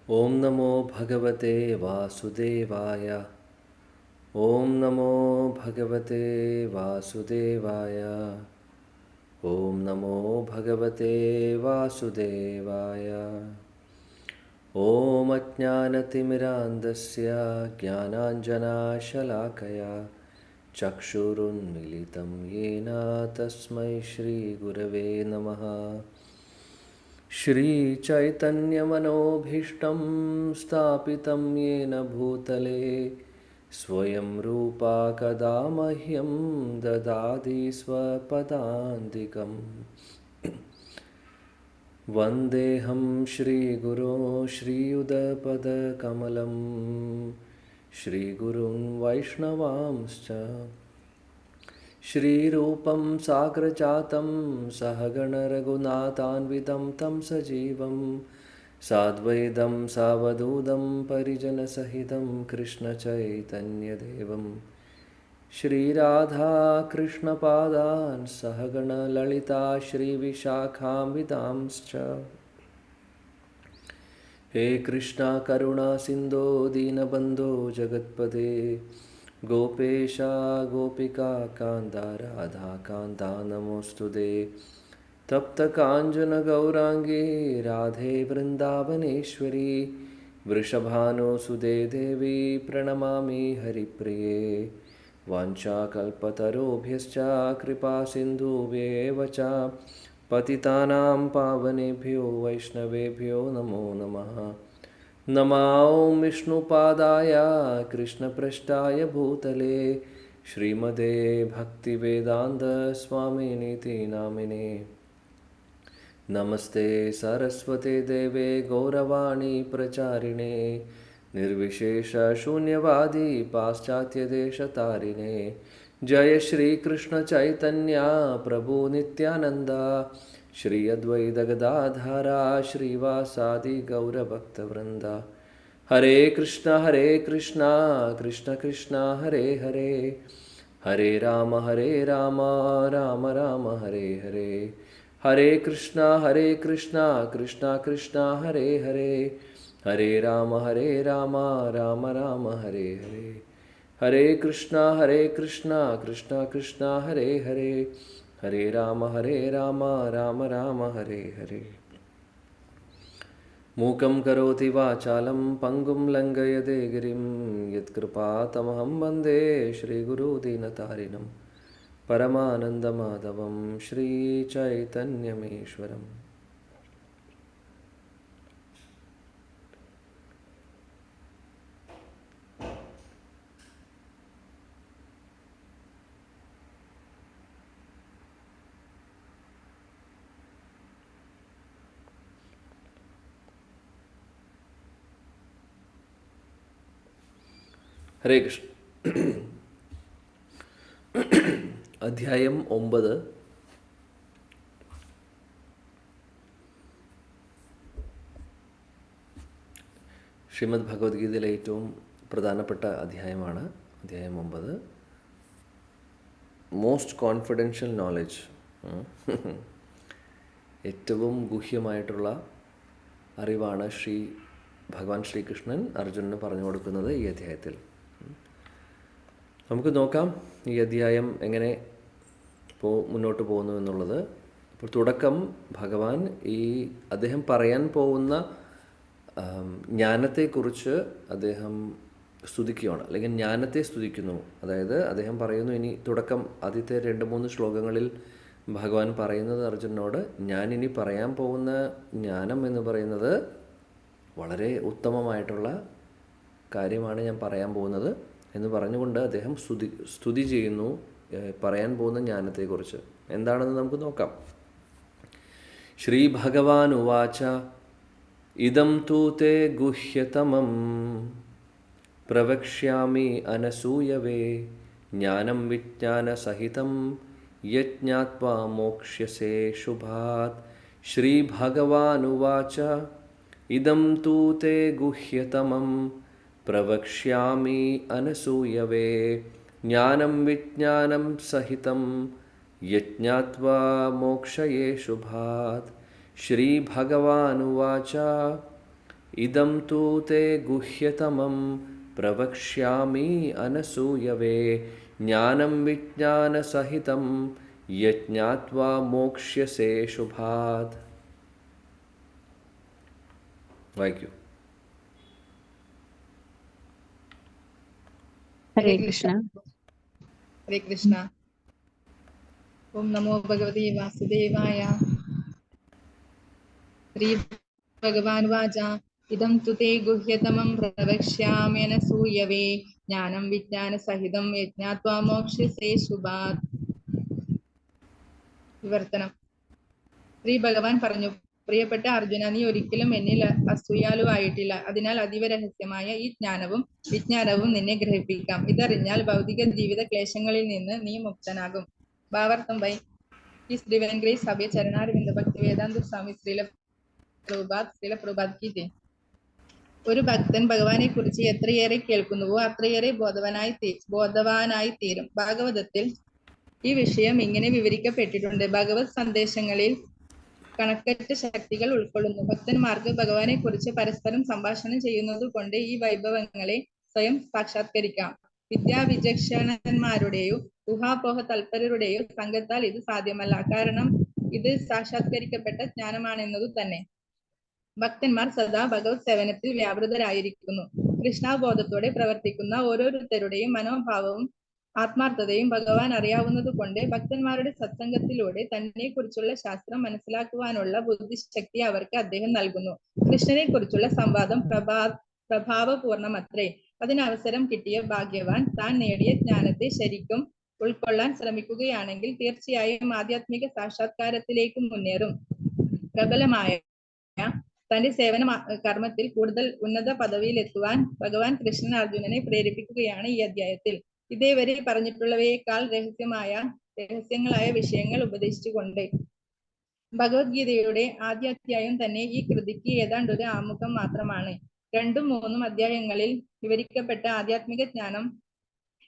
ॐ नमो भगवते वासुदेवाय। ॐ नमो भगवते वासुदेवाय। ॐ नमो भगवते वासुदेवाय। ॐ अज्ञानतिमिरान्धस्य ज्ञानाञ्जनशलाकया चक्षुरुन्मीलितं येन तस्मै श्रीगुरवे नमः। श्रीचैतन्यमनोभीष्टं स्थापितं येन भूतले स्वयं रूपा कदा मह्यं ददाति स्वपदान्तिकम्। वन्देऽहं श्रीगुरो श्रीयुतपदकमलं श्रीगुरुं वैष्णवांश्च श्रीरूपं साग्रजातं सहगणरघुनाथान्वितं तं सजीवं साद्वैतं सावधूतं परिजनसहितं कृष्णचैतन्यदेवं श्रीराधाकृष्णपादान् सहगणललिता श्रीविशाखान्वितांश्च। हे कृष्णा करुणा सिन्धो दीनबन्धो जगत्पते गोपेशा गोपिका कान्ता राधा कान्ता नमोऽस्तुते। तप्तकाञ्चन गौराङ्गी राधे वृन्दावनेश्वरी वृषभानुसुते देवी प्रणमामि हरिप्रिये। वाञ्छाकल्पतरुभ्यश्च कृपासिन्धुभ्येव च पतितानां पावनेभ्यो वैष्णवेभ्यो नमो नमः। नमो विष्णुपादाय कृष्णपृष्ठाय भूतले श्रीमते भक्तिवेदान्तस्वामिनिति नामिने। नमस्ते सरस्वते देवे गौरवाणी प्रचारिणे निर्विशेषशून्यवादी पाश्चात्यदेशतारिणे। जय श्रीकृष्ण चैतन्य प्रभु नित्यानंद श्री अद्वैत गदाधरा श्रीवासादि गौरभक्तवृंद। हरे कृष्ण कृष्ण कृष्ण हरे हरे हरे राम राम राम हरे हरे। हरे कृष्ण कृष्ण कृष्ण हरे हरे हरे राम राम राम हरे हरे। हरे कृष्ण कृष्ण कृष्ण हरे हरे हरे राम राम राम हरे हरे। मूकं करोति वाचालं पंगुं लङ्घयते गिरिं यत्कृपातमहं वन्दे श्रीगुरुदीनतारिणं परमानन्दमाधवं श्रीचैतन्यमीश्वरम्। ഹരേ കൃഷ്ണ. അധ്യായം 9. ശ്രീമദ് ഭഗവത്ഗീതയിലെ ഏറ്റവും പ്രധാനപ്പെട്ട അധ്യായമാണ് അധ്യായം 9. മോസ്റ്റ് കോൺഫിഡൻഷ്യൽ നോളജ്, ഏറ്റവും ഗുഹ്യമായിട്ടുള്ള അറിവാണ് ഭഗവാൻ ശ്രീകൃഷ്ണൻ അർജുനന് പറഞ്ഞു കൊടുക്കുന്നത് ഈ അധ്യായത്തിൽ. നമുക്ക് നോക്കാം ഈ അധ്യായം എങ്ങനെ മുന്നോട്ട് പോകുന്നു എന്നുള്ളത്. അപ്പോൾ തുടക്കം ഭഗവാൻ അദ്ദേഹം പറയാൻ പോകുന്ന ജ്ഞാനത്തെക്കുറിച്ച് അദ്ദേഹം സ്തുതിക്കുകയാണ്, അല്ലെങ്കിൽ ജ്ഞാനത്തെ സ്തുതിക്കുന്നു. അതായത് അദ്ദേഹം പറയുന്നു, ഇനി തുടക്കം ആദ്യത്തെ 2-3 ശ്ലോകങ്ങളിൽ ഭഗവാൻ പറയുന്നത് അർജുനനോട്, ഞാനിനി പറയാൻ പോകുന്ന ജ്ഞാനം എന്ന് പറയുന്നത് വളരെ ഉത്തമമായിട്ടുള്ള കാര്യമാണ് ഞാൻ പറയാൻ പോകുന്നത് എന്ന് പറഞ്ഞുകൊണ്ട് അദ്ദേഹം സ്തുതി ചെയ്യുന്നു പറയാൻ പോകുന്ന ജ്ഞാനത്തെക്കുറിച്ച്. എന്താണെന്ന് നമുക്ക് നോക്കാം. ശ്രീ ഭഗവാൻ ഉവാച ഇദം തൂ തേ ഗുഹ്യതമം പ്രവക്ഷ്യാമി അനസൂയവേ ജ്ഞാനം വിജ്ഞാനസഹിതം യജ്ഞാത്വാ മോക്ഷ്യസേ ശുഭാത്. ശ്രീ ഭഗവാൻ ഉവാച ഇദം തൂ തേ ഗുഹ്യതമം പ്രവക്ഷ്യാമി അനസൂയവേ ജ്ഞാനം വിജ്ഞാനം സഹിതം യജ്ഞാത്വാ മോക്ഷയേ ശുഭാത്. ശ്രീ ഭഗവാനുവാച ഇദം തൂ തേ ഗുഹ്യതമം പ്രവക്ഷ്യാമി അനസൂയവേ ജ്ഞാനം വിജ്ഞാനസഹിതം യജ്ഞാത്വാ മോക്ഷ്യസേ ശുഭാത്. വായിക്കൂ. ഹരേ കൃഷ്ണ. ഹരേ കൃഷ്ണ. ഓം നമോ ഭഗവതി വാസുദേവായ. ശ്രീ ഭഗവാൻ വാച ഇദം തു തേ ഗുഹ്യതമം പ്രവക്ഷ്യാമ്യനസൂയവേ ജ്ഞാനം വിജ്ഞാനസഹിതം യജ്ഞാത്വാ മോക്ഷ്യസേ ശുഭാത്. വിവർത്തനം. ശ്രീ ഭഗവാൻ പറഞ്ഞു, പ്രിയപ്പെട്ട അർജുന, നീ ഒരിക്കലും എന്നിൽ അസൂയാലുവായിട്ടില്ല. അതിനാൽ അതീവ രഹസ്യമായ ഈ ജ്ഞാനവും വിജ്ഞാനവും നിന്നെ ഗ്രഹിപ്പിക്കാം. ഇതറിഞ്ഞാൽ ഭൗതിക ജീവിത ക്ലേശങ്ങളിൽ നിന്ന് നീ മുക്തനാകും. ഭാവാർത്ഥം ബൈ ഹിസ് ഡിവൈൻ ഗ്രേസ് അഭയ ചരണാരവിന്ദ ഭക്തി വേദാന്ത സ്വാമി ശ്രീല പ്രഭുപാദ് കി ജയ്. ഒരു ഭക്തൻ ഭഗവാനെ കുറിച്ച് എത്രയേറെ കേൾക്കുന്നുവോ അത്രയേറെ ബോധവാനായി തീരും. ഭാഗവതത്തിൽ ഈ വിഷയം ഇങ്ങനെ വിവരിക്കപ്പെട്ടിട്ടുണ്ട്. ഭഗവത് സന്ദേശങ്ങളിൽ കണക്കറ്റ ശക്തികൾ ഉൾക്കൊള്ളുന്നു. ഭക്തന്മാർക്ക് ഭഗവാനെ കുറിച്ച് പരസ്പരം സംഭാഷണം ചെയ്യുന്നത് കൊണ്ട് ഈ വൈഭവങ്ങളെ സ്വയം സാക്ഷാത്കരിക്കാം. വിദ്യാവിചക്ഷണന്മാരുടെയോ ഊഹാപോഹ തൽപരരുടെയോ സംഘത്താൽ ഇത് സാധ്യമല്ല. കാരണം ഇത് സാക്ഷാത്കരിക്കപ്പെട്ട ജ്ഞാനമാണെന്നതു തന്നെ. ഭക്തന്മാർ സദാ ഭഗവത് സേവനത്തിൽ വ്യാപൃതരായിരിക്കുന്നു. കൃഷ്ണാബോധത്തോടെ പ്രവർത്തിക്കുന്ന ഓരോരുത്തരുടെയും മനോഭാവവും ആത്മാർത്ഥതയും ഭഗവാൻ അറിയാവുന്നത് കൊണ്ട് ഭക്തന്മാരുടെ സത്സംഗത്തിലൂടെ തന്നെ കുറിച്ചുള്ള ശാസ്ത്രം മനസ്സിലാക്കുവാനുള്ള ബുദ്ധിശക്തി അവർക്ക് അദ്ദേഹം നൽകുന്നു. കൃഷ്ണനെ കുറിച്ചുള്ള സംവാദം പ്രഭാവപൂർണമത്രേ. അതിനവസരം കിട്ടിയ ഭാഗ്യവാൻ താൻ നേടിയ ജ്ഞാനത്തെ ശരിക്കും ഉൾക്കൊള്ളാൻ ശ്രമിക്കുകയാണെങ്കിൽ തീർച്ചയായും ആധ്യാത്മിക സാക്ഷാത്കാരത്തിലേക്ക് മുന്നേറും. പ്രബലമായ തന്റെ സേവന കർമ്മത്തിൽ കൂടുതൽ ഉന്നത പദവിയിൽ എത്തുവാൻ ഭഗവാൻ കൃഷ്ണൻ അർജുനനെ പ്രേരിപ്പിക്കുകയാണ് ഈ അധ്യായത്തിൽ. ഇതേവരെ പറഞ്ഞിട്ടുള്ളവയേക്കാൾ രഹസ്യങ്ങളായ വിഷയങ്ങൾ ഉപദേശിച്ചുകൊണ്ട് ഭഗവത്ഗീതയുടെ ആദ്യ അധ്യായം തന്നെ ഈ കൃതിക്ക് ഏതാണ്ടൊരു ആമുഖം മാത്രമാണ്. 2ഉം 3ഉം അധ്യായങ്ങളിൽ വിവരിക്കപ്പെട്ട ആധ്യാത്മിക ജ്ഞാനം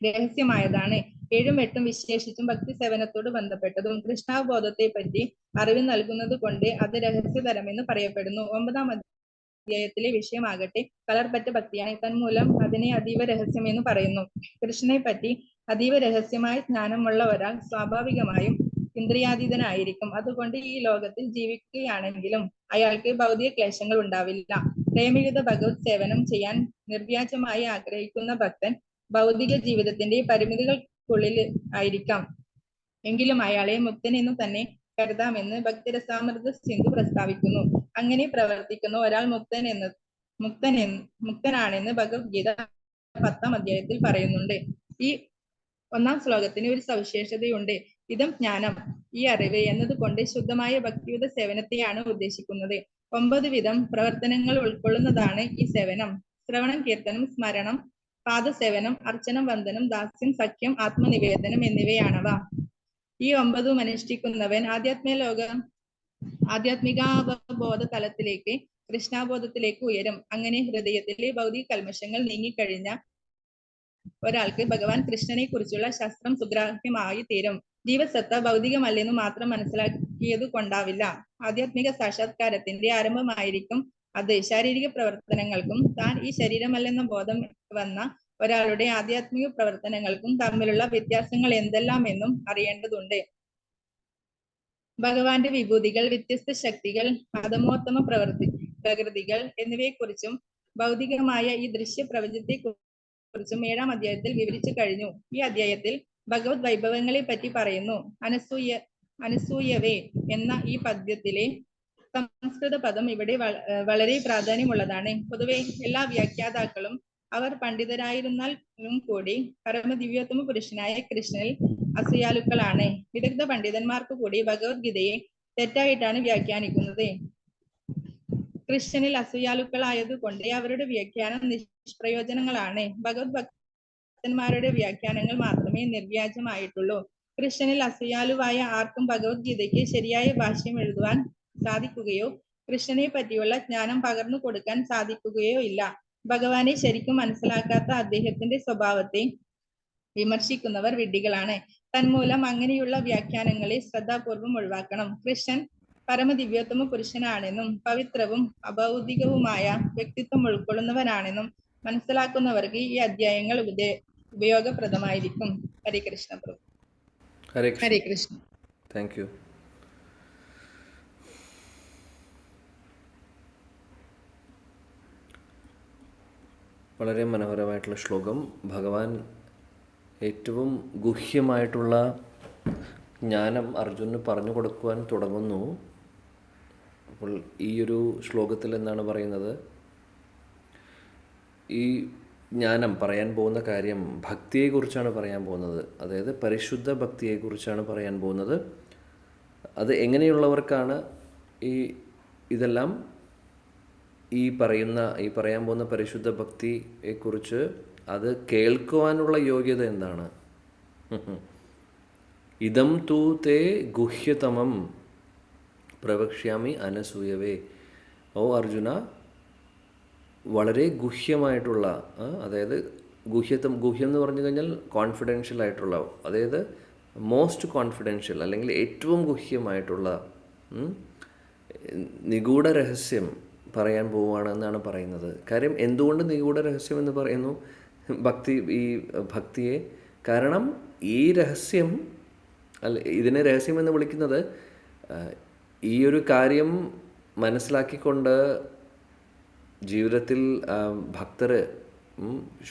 രഹസ്യമായതാണ്. 7ഉം 8ഉം വിശേഷിച്ചും ഭക്തി സേവനത്തോട് ബന്ധപ്പെട്ടതും കൃഷ്ണാവബോധത്തെ പറ്റി അറിവ് നൽകുന്നത് കൊണ്ട് അത് രഹസ്യതരമെന്ന് പറയപ്പെടുന്നു. 9ആം അധ്യായത്തിലെ വിഷയമാകട്ടെ കലർപ്പറ്റ ഭക്തിയാണ്. തന്മൂലം അതിനെ അതീവ രഹസ്യമെന്ന് പറയുന്നു. കൃഷ്ണനെ പറ്റി അതീവ രഹസ്യമായ ജ്ഞാനമുള്ള ഒരാൾ സ്വാഭാവികമായും ഇന്ദ്രിയാതീതനായിരിക്കും. അതുകൊണ്ട് ഈ ലോകത്തിൽ ജീവിക്കുകയാണെങ്കിലും അയാൾക്ക് ഭൗതിക ക്ലേശങ്ങൾ ഉണ്ടാവില്ല. പ്രേമയുത ഭഗവത് സേവനം ചെയ്യാൻ നിർവ്യാജമായി ആഗ്രഹിക്കുന്ന ഭക്തൻ ഭൗതിക ജീവിതത്തിന്റെ പരിമിതികൾക്കുള്ളിൽ ആയിരിക്കാം. എങ്കിലും അയാളെ മുക്തൻ എന്ന് തന്നെ കരുതാമെന്ന് ഭക്തിരസാമൃത സിന്ധു പ്രസ്താവിക്കുന്നു. അങ്ങനെ പ്രവർത്തിക്കുന്ന ഒരാൾ മുക്തനാണെന്ന് ഭഗവത്ഗീത 10ആം അധ്യായത്തിൽ പറയുന്നുണ്ട്. ഈ 1ആം ശ്ലോകത്തിന് ഒരു സവിശേഷതയുണ്ട്. ഇതം ജ്ഞാനം, ഈ അറിവ് എന്നതുകൊണ്ട് ശുദ്ധമായ ഭക്തിയുത സേവനത്തെയാണ് ഉദ്ദേശിക്കുന്നത്. 9 വിധം പ്രവർത്തനങ്ങൾ ഉൾക്കൊള്ളുന്നതാണ് ഈ സേവനം. ശ്രവണം, കീർത്തനം, സ്മരണം, പാദസേവനം, അർച്ചനം, വന്ദനം, ദാസ്യം, സഖ്യം, ആത്മനിവേദനം എന്നിവയാണവ. ഈ 9ഉം അനുഷ്ഠിക്കുന്നവൻ ആധ്യാത്മികാവബോധ തലത്തിലേക്ക്, കൃഷ്ണാബോധത്തിലേക്ക് ഉയരും. അങ്ങനെ ഹൃദയത്തിലെ ഭൗതിക കൽമഷങ്ങൾ നീങ്ങിക്കഴിഞ്ഞ ഒരാൾക്ക് ഭഗവാൻ കൃഷ്ണനെ കുറിച്ചുള്ള ശാസ്ത്രം സുഗ്രാഹ്യമായി തീരും. ജീവസത്ത ഭൗതികമല്ലെന്ന് മാത്രം മനസ്സിലാക്കിയത് കൊണ്ടാവില്ല. ആധ്യാത്മിക സാക്ഷാത്കാരത്തിന്റെ ആരംഭമായിരിക്കും അത്. ശാരീരിക പ്രവർത്തനങ്ങൾക്കും താൻ ഈ ശരീരമല്ലെന്ന ബോധം വന്ന ഒരാളുടെ ആധ്യാത്മിക പ്രവർത്തനങ്ങൾക്കും തമ്മിലുള്ള വ്യത്യാസങ്ങൾ എന്തെല്ലാമെന്നും അറിയേണ്ടതുണ്ട്. ഭഗവാന്റെ വിഭൂതികൾ, വ്യത്യസ്ത ശക്തികൾ, അധമോത്തമ പ്രകൃതികൾ എന്നിവയെക്കുറിച്ചും ഭൗതികമായ ഈ ദൃശ്യ പ്രപഞ്ചത്തെ കുറിച്ചും 7ആം അധ്യായത്തിൽ വിവരിച്ചു കഴിഞ്ഞു. ഈ അധ്യായത്തിൽ ഭഗവത് വൈഭവങ്ങളെ പറ്റി പറയുന്നു. അനസൂയവേ എന്ന ഈ പദ്യത്തിലെ സംസ്കൃത പദം ഇവിടെ വളരെ പ്രാധാന്യമുള്ളതാണ്. പൊതുവെ എല്ലാ വ്യാഖ്യാതാക്കളും അവർ പണ്ഡിതരായിരുന്നാലും കൂടി പരമദിവ്യോത്തമ പുരുഷനായ കൃഷ്ണനിൽ അസൂയാലുക്കളാണ്. വിദഗ്ധ പണ്ഡിതന്മാർക്ക് കൂടി ഭഗവത്ഗീതയെ തെറ്റായിട്ടാണ് വ്യാഖ്യാനിക്കുന്നത്. കൃഷ്ണനിൽ അസൂയാലുക്കളായതുകൊണ്ട് അവരുടെ വ്യാഖ്യാനം നിഷ്പ്രയോജനങ്ങളാണ്. ഭഗവത് ഭക്തന്മാരുടെ വ്യാഖ്യാനങ്ങൾ മാത്രമേ നിർവ്യാജമായിട്ടുള്ളൂ. കൃഷ്ണനിൽ അസൂയാലുവായ ആർക്കും ഭഗവത്ഗീതയ്ക്ക് ശരിയായ ഭാഷ്യം എഴുതുവാൻ സാധിക്കുകയോ കൃഷ്ണനെ പറ്റിയുള്ള ജ്ഞാനം പകർന്നു കൊടുക്കാൻ സാധിക്കുകയോ ഇല്ല. ഭഗവാനെ ശരിക്കും മനസ്സിലാക്കാത്ത അദ്ദേഹത്തിന്റെ സ്വഭാവത്തെ വിമർശിക്കുന്നവർ വിഡ്ഢികളാണ്. തന്മൂലം അങ്ങനെയുള്ള വ്യാഖ്യാനങ്ങളെ ശ്രദ്ധാപൂർവം ഒഴിവാക്കണം. കൃഷ്ണൻ പരമദിവ്യോത്തമ പുരുഷനാണെന്നും പവിത്രവും അഭൗതികവുമായ വ്യക്തിത്വം ഉൾക്കൊള്ളുന്നവനാണെന്നും മനസ്സിലാക്കുന്നവർക്ക് ഈ അധ്യായങ്ങൾ ഉപയോഗപ്രദമായിരിക്കും. ഹരേ കൃഷ്ണ പ്രഭു. ഹരേ കൃഷ്ണ. ഹരേ കൃഷ്ണ. Thank you. വളരെ മനോഹരമായിട്ടുള്ള ശ്ലോകം. ഭഗവാൻ ഏറ്റവും ഗുഹ്യമായിട്ടുള്ള ജ്ഞാനം അർജുനന് പറഞ്ഞു കൊടുക്കുവാൻ തുടങ്ങുന്നു. അപ്പോൾ ഈ ഒരു ശ്ലോകത്തിൽ എന്താണ് പറയുന്നത്? ഈ ജ്ഞാനം പറയാൻ പോകുന്ന കാര്യം ഭക്തിയെക്കുറിച്ചാണ് പറയാൻ പോകുന്നത്. അതായത് പരിശുദ്ധ ഭക്തിയെക്കുറിച്ചാണ് പറയാൻ പോകുന്നത്. അത് എങ്ങനെയുള്ളവർക്കാണ് ഇതെല്ലാം പറയാൻ പോകുന്ന പരിശുദ്ധ ഭക്തിയെക്കുറിച്ച് അത് കേൾക്കുവാനുള്ള യോഗ്യത എന്താണ്? ഇദം തൂ തേ ഗുഹ്യതമം പ്രവക്ഷ്യാമി അനസൂയവേ. ഓ അർജുന, വളരെ ഗുഹ്യമായിട്ടുള്ള, അതായത് ഗുഹ്യം എന്ന് പറഞ്ഞു കഴിഞ്ഞാൽ കോൺഫിഡൻഷ്യൽ ആയിട്ടുള്ള, അതായത് മോസ്റ്റ് കോൺഫിഡൻഷ്യൽ അല്ലെങ്കിൽ ഏറ്റവും ഗുഹ്യമായിട്ടുള്ള നിഗൂഢ രഹസ്യം പറയാൻ പോവുകയാണ് എന്നാണ് പറയുന്നത്. കാര്യം എന്തുകൊണ്ട് നിഗൂഢ രഹസ്യം എന്ന് പറയുന്നു ഭക്തിയെ? കാരണം ഈ രഹസ്യം, ഇതിനെ രഹസ്യം എന്ന് വിളിക്കുന്നത് ഈ ഒരു കാര്യം മനസ്സിലാക്കിക്കൊണ്ട് ജീവിതത്തിൽ ഭക്തർ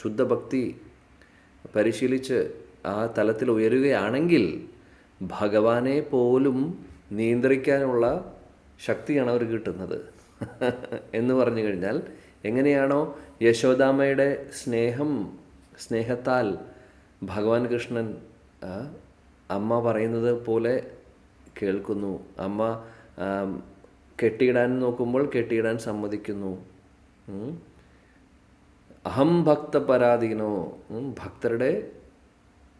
ശുദ്ധഭക്തി പരിശീലിച്ച് ആ തലത്തിൽ ഉയരുകയാണെങ്കിൽ ഭഗവാനെ പോലും നിയന്ത്രിക്കാനുള്ള ശക്തിയാണ് അവർ കിട്ടുന്നത്. എന്ന് പറഞ്ഞു കഴിഞ്ഞാൽ, എങ്ങനെയാണോ യശോദാമ്മയുടെ സ്നേഹത്താൽ ഭഗവാൻ കൃഷ്ണൻ അമ്മ പറയുന്നത് പോലെ കേൾക്കുന്നു, അമ്മ കെട്ടിയിടാൻ നോക്കുമ്പോൾ കെട്ടിയിടാൻ സമ്മതിക്കുന്നു. അഹം ഭക്തപരാധീനോ, ഭക്തരുടെ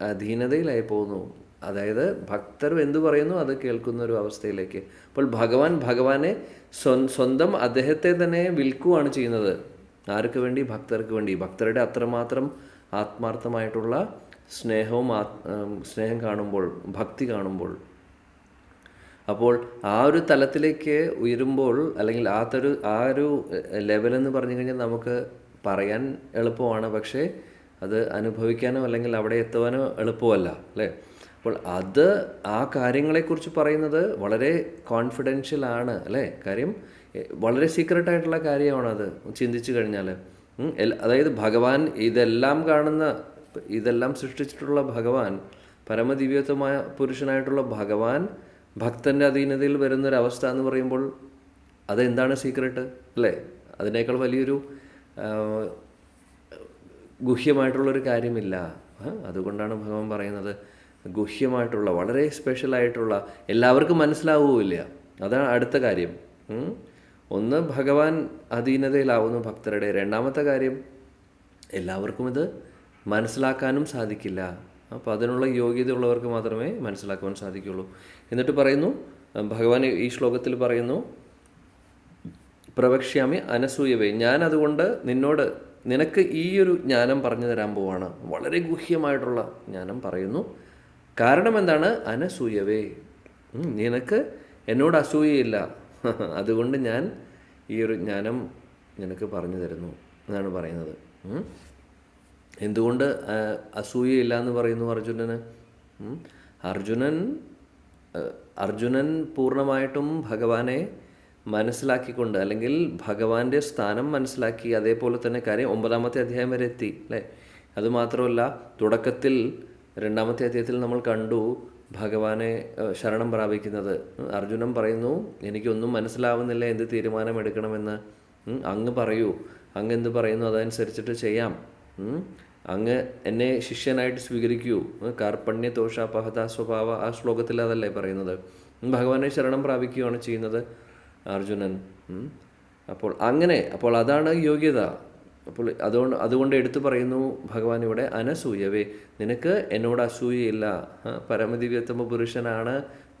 അധീനതയിലായി പോകുന്നു. അതായത് ഭക്തർ എന്തു പറയുന്നു അത് കേൾക്കുന്ന ഒരു അവസ്ഥയിലേക്ക്. അപ്പോൾ ഭഗവാനെ സ്വന്തം അദ്ദേഹത്തെ തന്നെ വിൽക്കുകയാണ് ചെയ്യുന്നത്. ആർക്ക് വേണ്ടി? ഭക്തർക്ക് വേണ്ടി. ഭക്തരുടെ അത്രമാത്രം ആത്മാർത്ഥമായിട്ടുള്ള സ്നേഹം കാണുമ്പോൾ, ഭക്തി കാണുമ്പോൾ, അപ്പോൾ ആ ഒരു തലത്തിലേക്ക് ഉയരുമ്പോൾ, അല്ലെങ്കിൽ ആ ഒരു ലെവലെന്ന് പറഞ്ഞു കഴിഞ്ഞാൽ നമുക്ക് പറയാൻ എളുപ്പമാണ്, പക്ഷേ അത് അനുഭവിക്കാനോ അല്ലെങ്കിൽ അവിടെ എത്തുവാനോ എളുപ്പമല്ല, അല്ലേ? അപ്പോൾ ആ കാര്യങ്ങളെക്കുറിച്ച് പറയുന്നത് വളരെ കോൺഫിഡൻഷ്യൽ ആണ്, അല്ലേ? കാര്യം വളരെ സീക്രട്ടായിട്ടുള്ള കാര്യമാണത് ചിന്തിച്ചു കഴിഞ്ഞാൽ. അതായത് ഭഗവാൻ ഇതെല്ലാം സൃഷ്ടിച്ചിട്ടുള്ള ഭഗവാൻ, പരമദിവ്യത്വമായ പുരുഷനായിട്ടുള്ള ഭഗവാൻ ഭക്തൻ്റെ അധീനതയിൽ വരുന്നൊരവസ്ഥ എന്ന് പറയുമ്പോൾ അതെന്താണ് സീക്രട്ട്, അല്ലേ? അതിനേക്കാൾ വലിയൊരു ഗുഹ്യമായിട്ടുള്ളൊരു കാര്യമില്ല. അതുകൊണ്ടാണ് ഭഗവാൻ പറയുന്നത് ഗുഹ്യമായിട്ടുള്ള, വളരെ സ്പെഷ്യലായിട്ടുള്ള, എല്ലാവർക്കും മനസ്സിലാവുകയില്ല. അതാണ് അടുത്ത കാര്യം. ഒന്ന്, ഭഗവാൻ അധീനതയിലാവുന്നു ഭക്തരുടെ. രണ്ടാമത്തെ കാര്യം, എല്ലാവർക്കും ഇത് മനസ്സിലാക്കാനും സാധിക്കില്ല. അപ്പോൾ അതിനുള്ള യോഗ്യതയുള്ളവർക്ക് മാത്രമേ മനസ്സിലാക്കുവാൻ സാധിക്കുകയുള്ളൂ. എന്നിട്ട് പറയുന്നു, ഭഗവാൻ ഈ ശ്ലോകത്തിൽ പറയുന്നു, പ്രവക്ഷ്യാമി അനസൂയവേ, ഞാൻ അതുകൊണ്ട് നിനക്ക് ഈ ഒരു ജ്ഞാനം പറഞ്ഞു തരാൻ പോവാണ്. വളരെ ഗുഹ്യമായിട്ടുള്ള ജ്ഞാനം പറയുന്നു. കാരണം എന്താണ്? അനസൂയവേ, നിനക്ക് എന്നോട് അസൂയയില്ല, അതുകൊണ്ട് ഞാൻ ഈ ഒരു ജ്ഞാനം നിനക്ക് പറഞ്ഞു തരുന്നു എന്നാണ് പറയുന്നത്. എന്തുകൊണ്ട് അസൂയയില്ല എന്ന് പറയുന്നു അർജുനന്? അർജുനൻ പൂർണ്ണമായിട്ടും ഭഗവാനെ മനസ്സിലാക്കിക്കൊണ്ട്, അല്ലെങ്കിൽ ഭഗവാന്റെ സ്ഥാനം മനസ്സിലാക്കി, അതേപോലെ തന്നെ കാര്യം 9-ാമത്തെ അധ്യായം വരെ എത്തി, അല്ലേ? അതുമാത്രമല്ല, തുടക്കത്തിൽ 2-ാമത്തെ അധ്യായത്തിൽ നമ്മൾ കണ്ടു ഭഗവാനെ ശരണം പ്രാപിക്കുന്നത്. അർജുനൻ പറയുന്നു, എനിക്കൊന്നും മനസ്സിലാവുന്നില്ല, എന്ത് തീരുമാനമെടുക്കണമെന്ന്. അങ്ങ് പറയൂ, അങ്ങ് എന്ത് പറയുന്നു അതനുസരിച്ചിട്ട് ചെയ്യാം. അങ്ങ് എന്നെ ശിഷ്യനായിട്ട് സ്വീകരിക്കൂ. കാർപ്പണ്യ ദോഷാപഹത സ്വഭാവ, ആ ശ്ലോകത്തിൽ അതല്ലേ പറയുന്നത്. ഭഗവാനെ ശരണം പ്രാപിക്കുകയാണ് ചെയ്യുന്നത് അർജുനൻ. അപ്പോൾ അതാണ് യോഗ്യത. അപ്പോൾ അതുകൊണ്ട് എടുത്തു പറയുന്നു ഭഗവാൻ ഇവിടെ, അനസൂയവേ, നിനക്ക് എന്നോട് അസൂയയില്ല. പരമദിവ്യോത്തമ പുരുഷനാണ്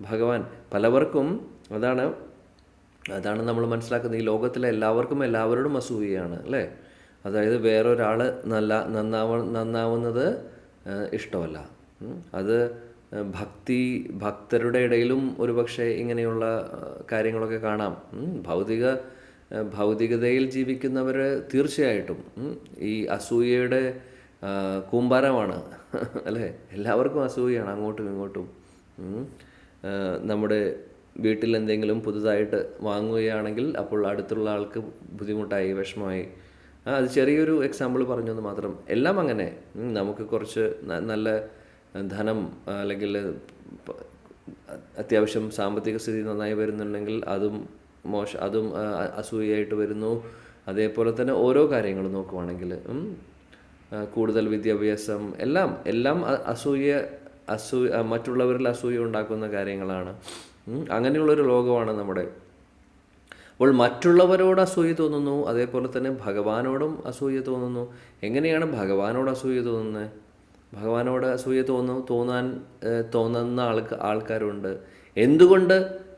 ഭഗവാൻ. പലവർക്കും അതാണ് നമ്മൾ മനസ്സിലാക്കുന്നത്. ഈ ലോകത്തിലെ എല്ലാവരോടും അസൂയയാണ്, അല്ലേ? അതായത് വേറൊരാൾ നന്നാവുന്നത് ഇഷ്ടമല്ല. അത് ഭക്തരുടെ ഇടയിലും ഒരുപക്ഷെ ഇങ്ങനെയുള്ള കാര്യങ്ങളൊക്കെ കാണാം. ഭൗതികതയിൽ ജീവിക്കുന്നവർ തീർച്ചയായിട്ടും ഈ അസൂയയുടെ കൂമ്പാരമാണ്. അല്ലേ? എല്ലാവർക്കും അസൂയയാണ് അങ്ങോട്ടും ഇങ്ങോട്ടും. നമ്മുടെ വീട്ടിൽ എന്തെങ്കിലും പുതുതായിട്ട് വാങ്ങുകയാണെങ്കിൽ അപ്പോൾ അടുത്തുള്ള ആൾക്ക് ബുദ്ധിമുട്ടായി, വിഷമമായി. അത് ചെറിയൊരു എക്സാമ്പിൾ പറഞ്ഞെന്ന് മാത്രം. എല്ലാം അങ്ങനെ. നമുക്ക് കുറച്ച് നല്ല ധനം അല്ലെങ്കിൽ അത്യാവശ്യം സാമ്പത്തിക സ്ഥിതി നന്നായി വരുന്നുണ്ടെങ്കിൽ അതും അസൂയയായിട്ട് വരുന്നു. അതേപോലെ തന്നെ ഓരോ കാര്യങ്ങളും നോക്കുവാണെങ്കിൽ കൂടുതൽ വിദ്യാഭ്യാസം എല്ലാം മറ്റുള്ളവരിൽ അസൂയ ഉണ്ടാക്കുന്ന കാര്യങ്ങളാണ്. അങ്ങനെയുള്ളൊരു ലോകമാണ് നമ്മുടെ. അപ്പോൾ മറ്റുള്ളവരോട് അസൂയ തോന്നുന്നു, അതേപോലെ തന്നെ ഭഗവാനോടും അസൂയ തോന്നുന്നു. എങ്ങനെയാണ് ഭഗവാനോട് അസൂയ തോന്നുന്നത്? ഭഗവാനോട് അസൂയ തോന്നുന്ന ആൾക്കാരുണ്ട്. എന്തുകൊണ്ട്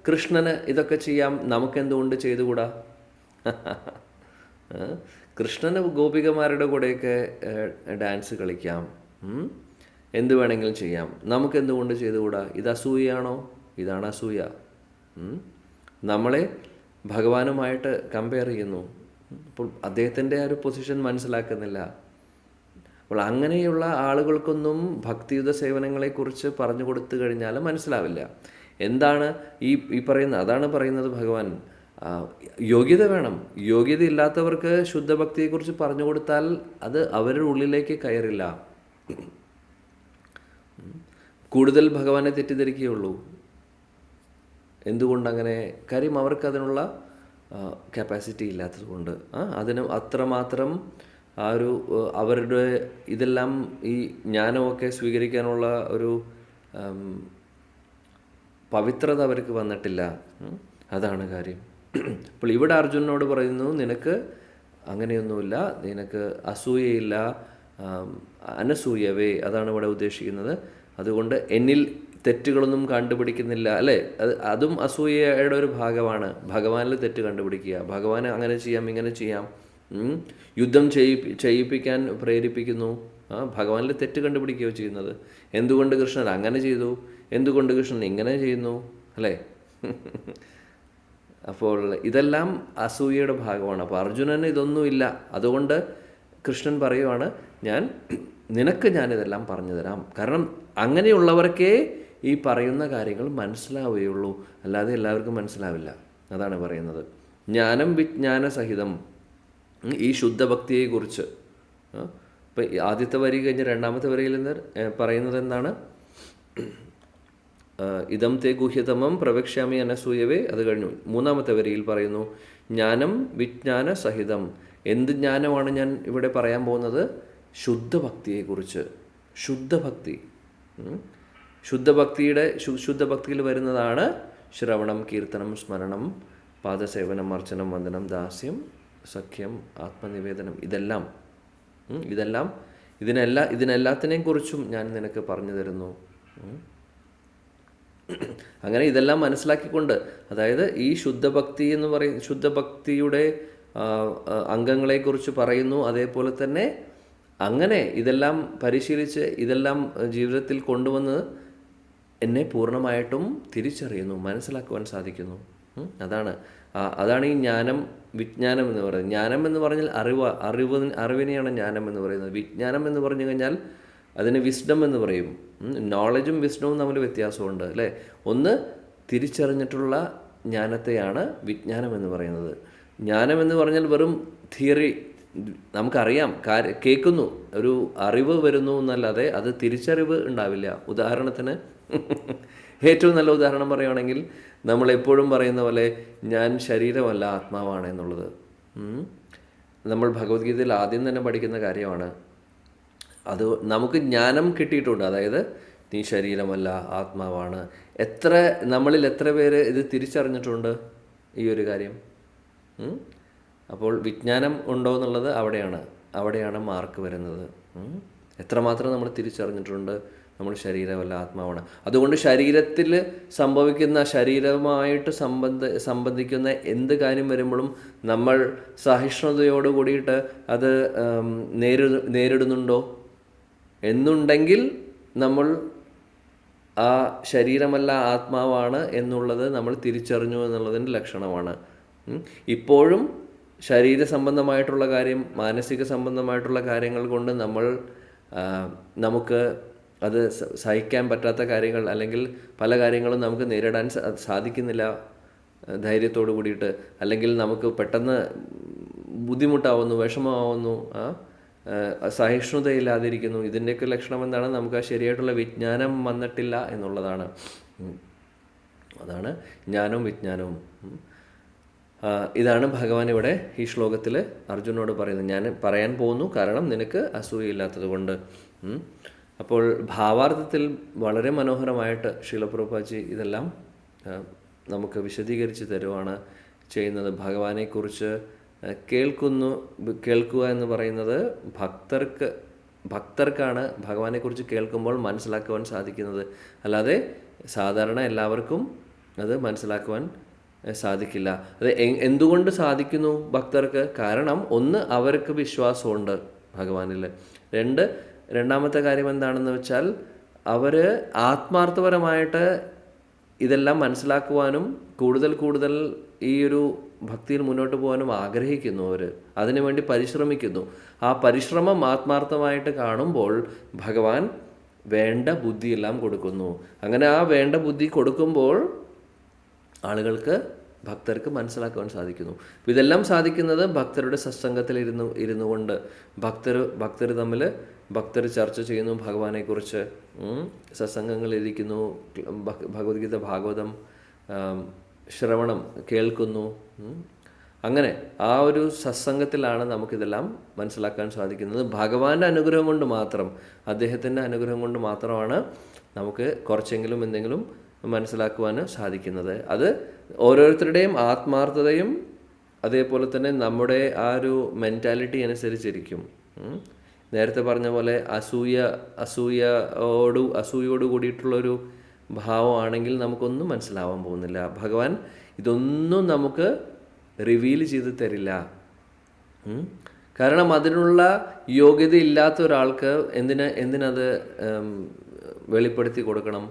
കൃഷ്ണന് ഇതൊക്കെ ചെയ്യാം, നമുക്കെന്തുകൊണ്ട് ചെയ്തുകൂടാ? കൃഷ്ണന് ഗോപികമാരുടെ കൂടെയൊക്കെ ഡാൻസ് കളിക്കാം, എന്ത് വേണമെങ്കിലും ചെയ്യാം, നമുക്കെന്തുകൊണ്ട് ചെയ്തുകൂടാ? ഇത് അസൂയയാണോ? ഇതാണ് അസൂയ. നമ്മളെ ഭഗവാനുമായിട്ട് കമ്പയർ ചെയ്യുന്നു. അപ്പോൾ അദ്ദേഹത്തിൻ്റെ ആ ഒരു പൊസിഷൻ മനസ്സിലാക്കുന്നില്ല. അപ്പോൾ അങ്ങനെയുള്ള ആളുകൾക്കൊന്നും ഭക്തിയുത സേവനങ്ങളെക്കുറിച്ച് പറഞ്ഞു കൊടുത്തു കഴിഞ്ഞാൽ മനസ്സിലാവില്ല. എന്താണ് ഈ പറയുന്നത്? അതാണ് പറയുന്നത് ഭഗവാൻ. യോഗ്യത വേണം. യോഗ്യത ഇല്ലാത്തവർക്ക് ശുദ്ധഭക്തിയെക്കുറിച്ച് പറഞ്ഞു കൊടുത്താൽ അത് അവരുടെ ഉള്ളിലേക്ക് കയറില്ല. കൂടുതൽ ഭഗവാനെ തെറ്റിദ്ധരിക്കുകയുള്ളൂ. എന്തുകൊണ്ടങ്ങനെ? കാര്യം അവർക്ക് അതിനുള്ള കപ്പാസിറ്റി ഇല്ലാത്തത് കൊണ്ട്. അതിന് അത്രമാത്രം അവരുടെ ഇതെല്ലാം ഈ ജ്ഞാനമൊക്കെ സ്വീകരിക്കാനുള്ള ഒരു പവിത്രത അവർക്ക് വന്നിട്ടില്ല. അതാണ് കാര്യം. അപ്പോൾ ഇവിടെ അർജുനനോട് പറയുന്നു, നിനക്ക് അങ്ങനെയൊന്നുമില്ല, നിനക്ക് അസൂയയില്ല, അനസൂയവേ, അതാണ് ഇവിടെ ഉദ്ദേശിക്കുന്നത്. അതുകൊണ്ട് എന്നിൽ തെറ്റുകളൊന്നും കണ്ടുപിടിക്കുന്നില്ല, അല്ലേ? അതും അസൂയയുടെ ഒരു ഭാഗമാണ്. ഭഗവാനിൽ തെറ്റ് കണ്ടുപിടിക്കുക, ഭഗവാന് അങ്ങനെ ചെയ്യാം, ഇങ്ങനെ ചെയ്യാം, യുദ്ധം ചെയ്യിപ്പിക്കാൻ പ്രേരിപ്പിക്കുന്നു. ഭഗവാനിൽ തെറ്റ് കണ്ടുപിടിക്കുകയോ ചെയ്യുന്നത്. എന്തുകൊണ്ട് കൃഷ്ണൻ അങ്ങനെ ചെയ്തു, എന്തുകൊണ്ട് കൃഷ്ണൻ ഇങ്ങനെ ചെയ്യുന്നു, അല്ലേ? അപ്പോൾ ഇതെല്ലാം അസൂയയുടെ ഭാഗമാണ്. അപ്പോൾ അർജുനന് ഇതൊന്നുമില്ല. അതുകൊണ്ട് കൃഷ്ണൻ പറയുവാണ്, നിനക്ക് ഞാനിതെല്ലാം പറഞ്ഞു തരാം. കാരണം അങ്ങനെയുള്ളവർക്കേ ഈ പറയുന്ന കാര്യങ്ങൾ മനസ്സിലാവുകയുള്ളൂ, അല്ലാതെ എല്ലാവർക്കും മനസ്സിലാവില്ല. അതാണ് പറയുന്നത്. ജ്ഞാനം വിജ്ഞാന സഹിതം, ഈ ശുദ്ധഭക്തിയെക്കുറിച്ച്. ഇപ്പം ആദ്യത്തെ വരി കഴിഞ്ഞ് രണ്ടാമത്തെ വരിയിൽ നിന്ന് പറയുന്നത് എന്താണ്? ഇതം തേ ഗുഹ്യതമം പ്രവക്ഷ്യാമി അനസൂയവേ. അത് കഴിഞ്ഞു മൂന്നാമത്തെ വരിയിൽ പറയുന്നു ജ്ഞാനം വിജ്ഞാന സഹിതം. എന്ത് ജ്ഞാനമാണ് ഞാൻ ഇവിടെ പറയാൻ പോകുന്നത്? ശുദ്ധഭക്തിയെക്കുറിച്ച്. ശുദ്ധഭക്തിയിൽ വരുന്നതാണ് ശ്രവണം, കീർത്തനം, സ്മരണം, പാദസേവനം, അർച്ചനം, വന്ദനം, ദാസ്യം, സഖ്യം, ആത്മനിവേദനം. ഇതിനെല്ലാത്തിനെയും കുറിച്ചും ഞാൻ നിനക്ക് പറഞ്ഞു തരുന്നു. അങ്ങനെ ഇതെല്ലാം മനസ്സിലാക്കിക്കൊണ്ട്, അതായത് ഈ ശുദ്ധഭക്തി എന്ന് പറയുന്ന ശുദ്ധഭക്തിയുടെ അംഗങ്ങളെക്കുറിച്ച് പറയുന്നു. അതേപോലെ തന്നെ അങ്ങനെ ഇതെല്ലാം പരിശീലിച്ച് ഇതെല്ലാം ജീവിതത്തിൽ കൊണ്ടുവന്ന് എന്നെ പൂർണ്ണമായിട്ടും തിരിച്ചറിയുന്നു, മനസ്സിലാക്കുവാൻ സാധിക്കുന്നു. അതാണ് ഈ ജ്ഞാനം വിജ്ഞാനം എന്ന് പറയുന്നത്. ജ്ഞാനം എന്ന് പറഞ്ഞാൽ അറിവിനെയാണ് ജ്ഞാനം എന്ന് പറയുന്നത്. വിജ്ഞാനം എന്ന് പറഞ്ഞു കഴിഞ്ഞാൽ അതിന് വിസ്ഡം എന്ന് പറയും. നോളജും വിസ്ഡവും തമ്മിൽ വ്യത്യാസമുണ്ട്, അല്ലേ? ഒന്ന് തിരിച്ചറിഞ്ഞിട്ടുള്ള ജ്ഞാനത്തെയാണ് വിജ്ഞാനം എന്ന് പറയുന്നത്. ജ്ഞാനം എന്ന് പറഞ്ഞാൽ വെറും തിയറി, നമുക്കറിയാം, കേൾക്കുന്നു, ഒരു അറിവ് വരുന്നു എന്നല്ലാതെ അത് തിരിച്ചറിവ് ഉണ്ടാവില്ല. ഉദാഹരണത്തിന് ഏറ്റവും നല്ല ഉദാഹരണം പറയുകയാണെങ്കിൽ നമ്മളെപ്പോഴും പറയുന്ന പോലെ ഞാൻ ശരീരമല്ല ആത്മാവാണ് എന്നുള്ളത് നമ്മൾ ഭഗവത്ഗീതയിൽ ആദ്യം തന്നെ പഠിക്കുന്ന കാര്യമാണ്. അത് നമുക്ക് ജ്ഞാനം കിട്ടിയിട്ടുണ്ട്. അതായത് നീ ശരീരമല്ല ആത്മാവാണ്. നമ്മളിൽ എത്ര പേര് ഇത് തിരിച്ചറിഞ്ഞിട്ടുണ്ട് ഈ ഒരു കാര്യം? അപ്പോൾ വിജ്ഞാനം ഉണ്ടോ എന്നുള്ളത് അവിടെയാണ് മാർക്ക് വരുന്നത്. എത്രമാത്രം നമ്മൾ തിരിച്ചറിഞ്ഞിട്ടുണ്ട് നമ്മൾ ശരീരമല്ല ആത്മാവാണ്. അതുകൊണ്ട് ശരീരത്തിൽ സംഭവിക്കുന്ന, ശരീരവുമായിട്ട് സംബന്ധിക്കുന്ന എന്ത് കാര്യം വരുമ്പോഴും നമ്മൾ സഹിഷ്ണുതയോട് കൂടിയിട്ട് അത് നേരിടുന്നുണ്ടോ എന്നുണ്ടെങ്കിൽ നമ്മൾ ആ ശരീരമല്ല ആത്മാവാണ് എന്നുള്ളത് നമ്മൾ തിരിച്ചറിഞ്ഞു എന്നുള്ളതിൻ്റെ ലക്ഷണമാണ്. ഇപ്പോഴും ശരീര സംബന്ധമായിട്ടുള്ള കാര്യം, മാനസിക സംബന്ധമായിട്ടുള്ള കാര്യങ്ങൾ കൊണ്ട് നമുക്ക് അത് സഹിക്കാൻ പറ്റാത്ത കാര്യങ്ങൾ, അല്ലെങ്കിൽ പല കാര്യങ്ങളും നമുക്ക് നേരിടാൻ സാധിക്കുന്നില്ല ധൈര്യത്തോടു കൂടിയിട്ട്, അല്ലെങ്കിൽ നമുക്ക് പെട്ടെന്ന് ബുദ്ധിമുട്ടാവുന്നു, വിഷമമാവുന്നു, സഹിഷ്ണുതയില്ലാതിരിക്കുന്നു. ഇതിൻ്റെയൊക്കെ ലക്ഷണം എന്താണ്? നമുക്ക് ആ ശരിയായിട്ടുള്ള വിജ്ഞാനം വന്നിട്ടില്ല എന്നുള്ളതാണ്. അതാണ് ജ്ഞാനവും വിജ്ഞാനവും. ഇതാണ് ഭഗവാൻ ഇവിടെ ഈ ശ്ലോകത്തിൽ അർജുനോട് പറയുന്നത്. ഞാൻ പറയാൻ പോകുന്നു, കാരണം നിനക്ക് അസൂയയില്ലാത്തത് കൊണ്ട്. അപ്പോൾ ഭാവാർത്ഥത്തിൽ വളരെ മനോഹരമായിട്ട് ശീല പ്രഭുപാദ് ഇതെല്ലാം നമുക്ക് വിശദീകരിച്ച് തരുവാണ് ചെയ്യുന്നത്. ഭഗവാനെക്കുറിച്ച് കേൾക്കുക എന്ന് പറയുന്നത് ഭക്തർക്കാണ് ഭഗവാനെക്കുറിച്ച് കേൾക്കുമ്പോൾ മനസ്സിലാക്കുവാൻ സാധിക്കുന്നത്. അല്ലാതെ സാധാരണ എല്ലാവർക്കും അത് മനസ്സിലാക്കുവാൻ സാധിക്കില്ല. അത് എന്തുകൊണ്ട് സാധിക്കുന്നു ഭക്തർക്ക്? കാരണം ഒന്ന്, അവർക്ക് വിശ്വാസമുണ്ട് ഭഗവാനിൽ. രണ്ടാമത്തെ കാര്യം എന്താണെന്ന് വെച്ചാൽ, അവർ ആത്മാർത്ഥപരമായിട്ട് ഇതെല്ലാം മനസ്സിലാക്കുവാനും കൂടുതൽ ഈ ഒരു ഭക്തിയിൽ മുന്നോട്ട് പോകാനും ആഗ്രഹിക്കുന്നു. അവർ അതിനുവേണ്ടി പരിശ്രമിക്കുന്നു. ആ പരിശ്രമം ആത്മാർത്ഥമായിട്ട് കാണുമ്പോൾ ഭഗവാൻ വേണ്ട ബുദ്ധിയെല്ലാം കൊടുക്കുന്നു. അങ്ങനെ ആ വേണ്ട ബുദ്ധി കൊടുക്കുമ്പോൾ ഭക്തർക്ക് മനസ്സിലാക്കുവാൻ സാധിക്കുന്നു. ഇതെല്ലാം സാധിക്കുന്നത് ഭക്തരുടെ സത്സംഗത്തിൽ ഇരുന്നു കൊണ്ട്. ഭക്തർ ചർച്ച ചെയ്യുന്നു ഭഗവാനെക്കുറിച്ച്, സത്സംഗങ്ങളിരിക്കുന്നു, ഭഗവത്ഗീത ഭാഗവതം ശ്രവണം കേൾക്കുന്നു. അങ്ങനെ ആ ഒരു സത്സംഗത്തിലാണ് നമുക്കിതെല്ലാം മനസ്സിലാക്കാൻ സാധിക്കുന്നത്. ഭഗവാന്റെ അനുഗ്രഹം കൊണ്ട് മാത്രം, അദ്ദേഹത്തിൻ്റെ അനുഗ്രഹം കൊണ്ട് മാത്രമാണ് നമുക്ക് കുറച്ചെങ്കിലും എന്തെങ്കിലും മനസ്സിലാക്കുവാൻ സാധിക്കുന്നത്. അത് ഓരോരുത്തരുടെയും ആത്മാർത്ഥതയും അതേപോലെ തന്നെ നമ്മുടെ ആ ഒരു മെൻറ്റാലിറ്റി അനുസരിച്ചിരിക്കും. നേരത്തെ പറഞ്ഞ പോലെ അസൂയയോട് കൂടിയിട്ടുള്ളൊരു ഭാവമാണെങ്കിൽ നമുക്കൊന്നും മനസ്സിലാവാൻ പോകുന്നില്ല. ഭഗവാൻ ഇതൊന്നും നമുക്ക് റിവീൽ ചെയ്ത് തരില്ല. കാരണം അതിനുള്ള യോഗ്യത ഇല്ലാത്ത ഒരാൾക്ക് എന്തിനത് വെളിപ്പെടുത്തി കൊടുക്കണം?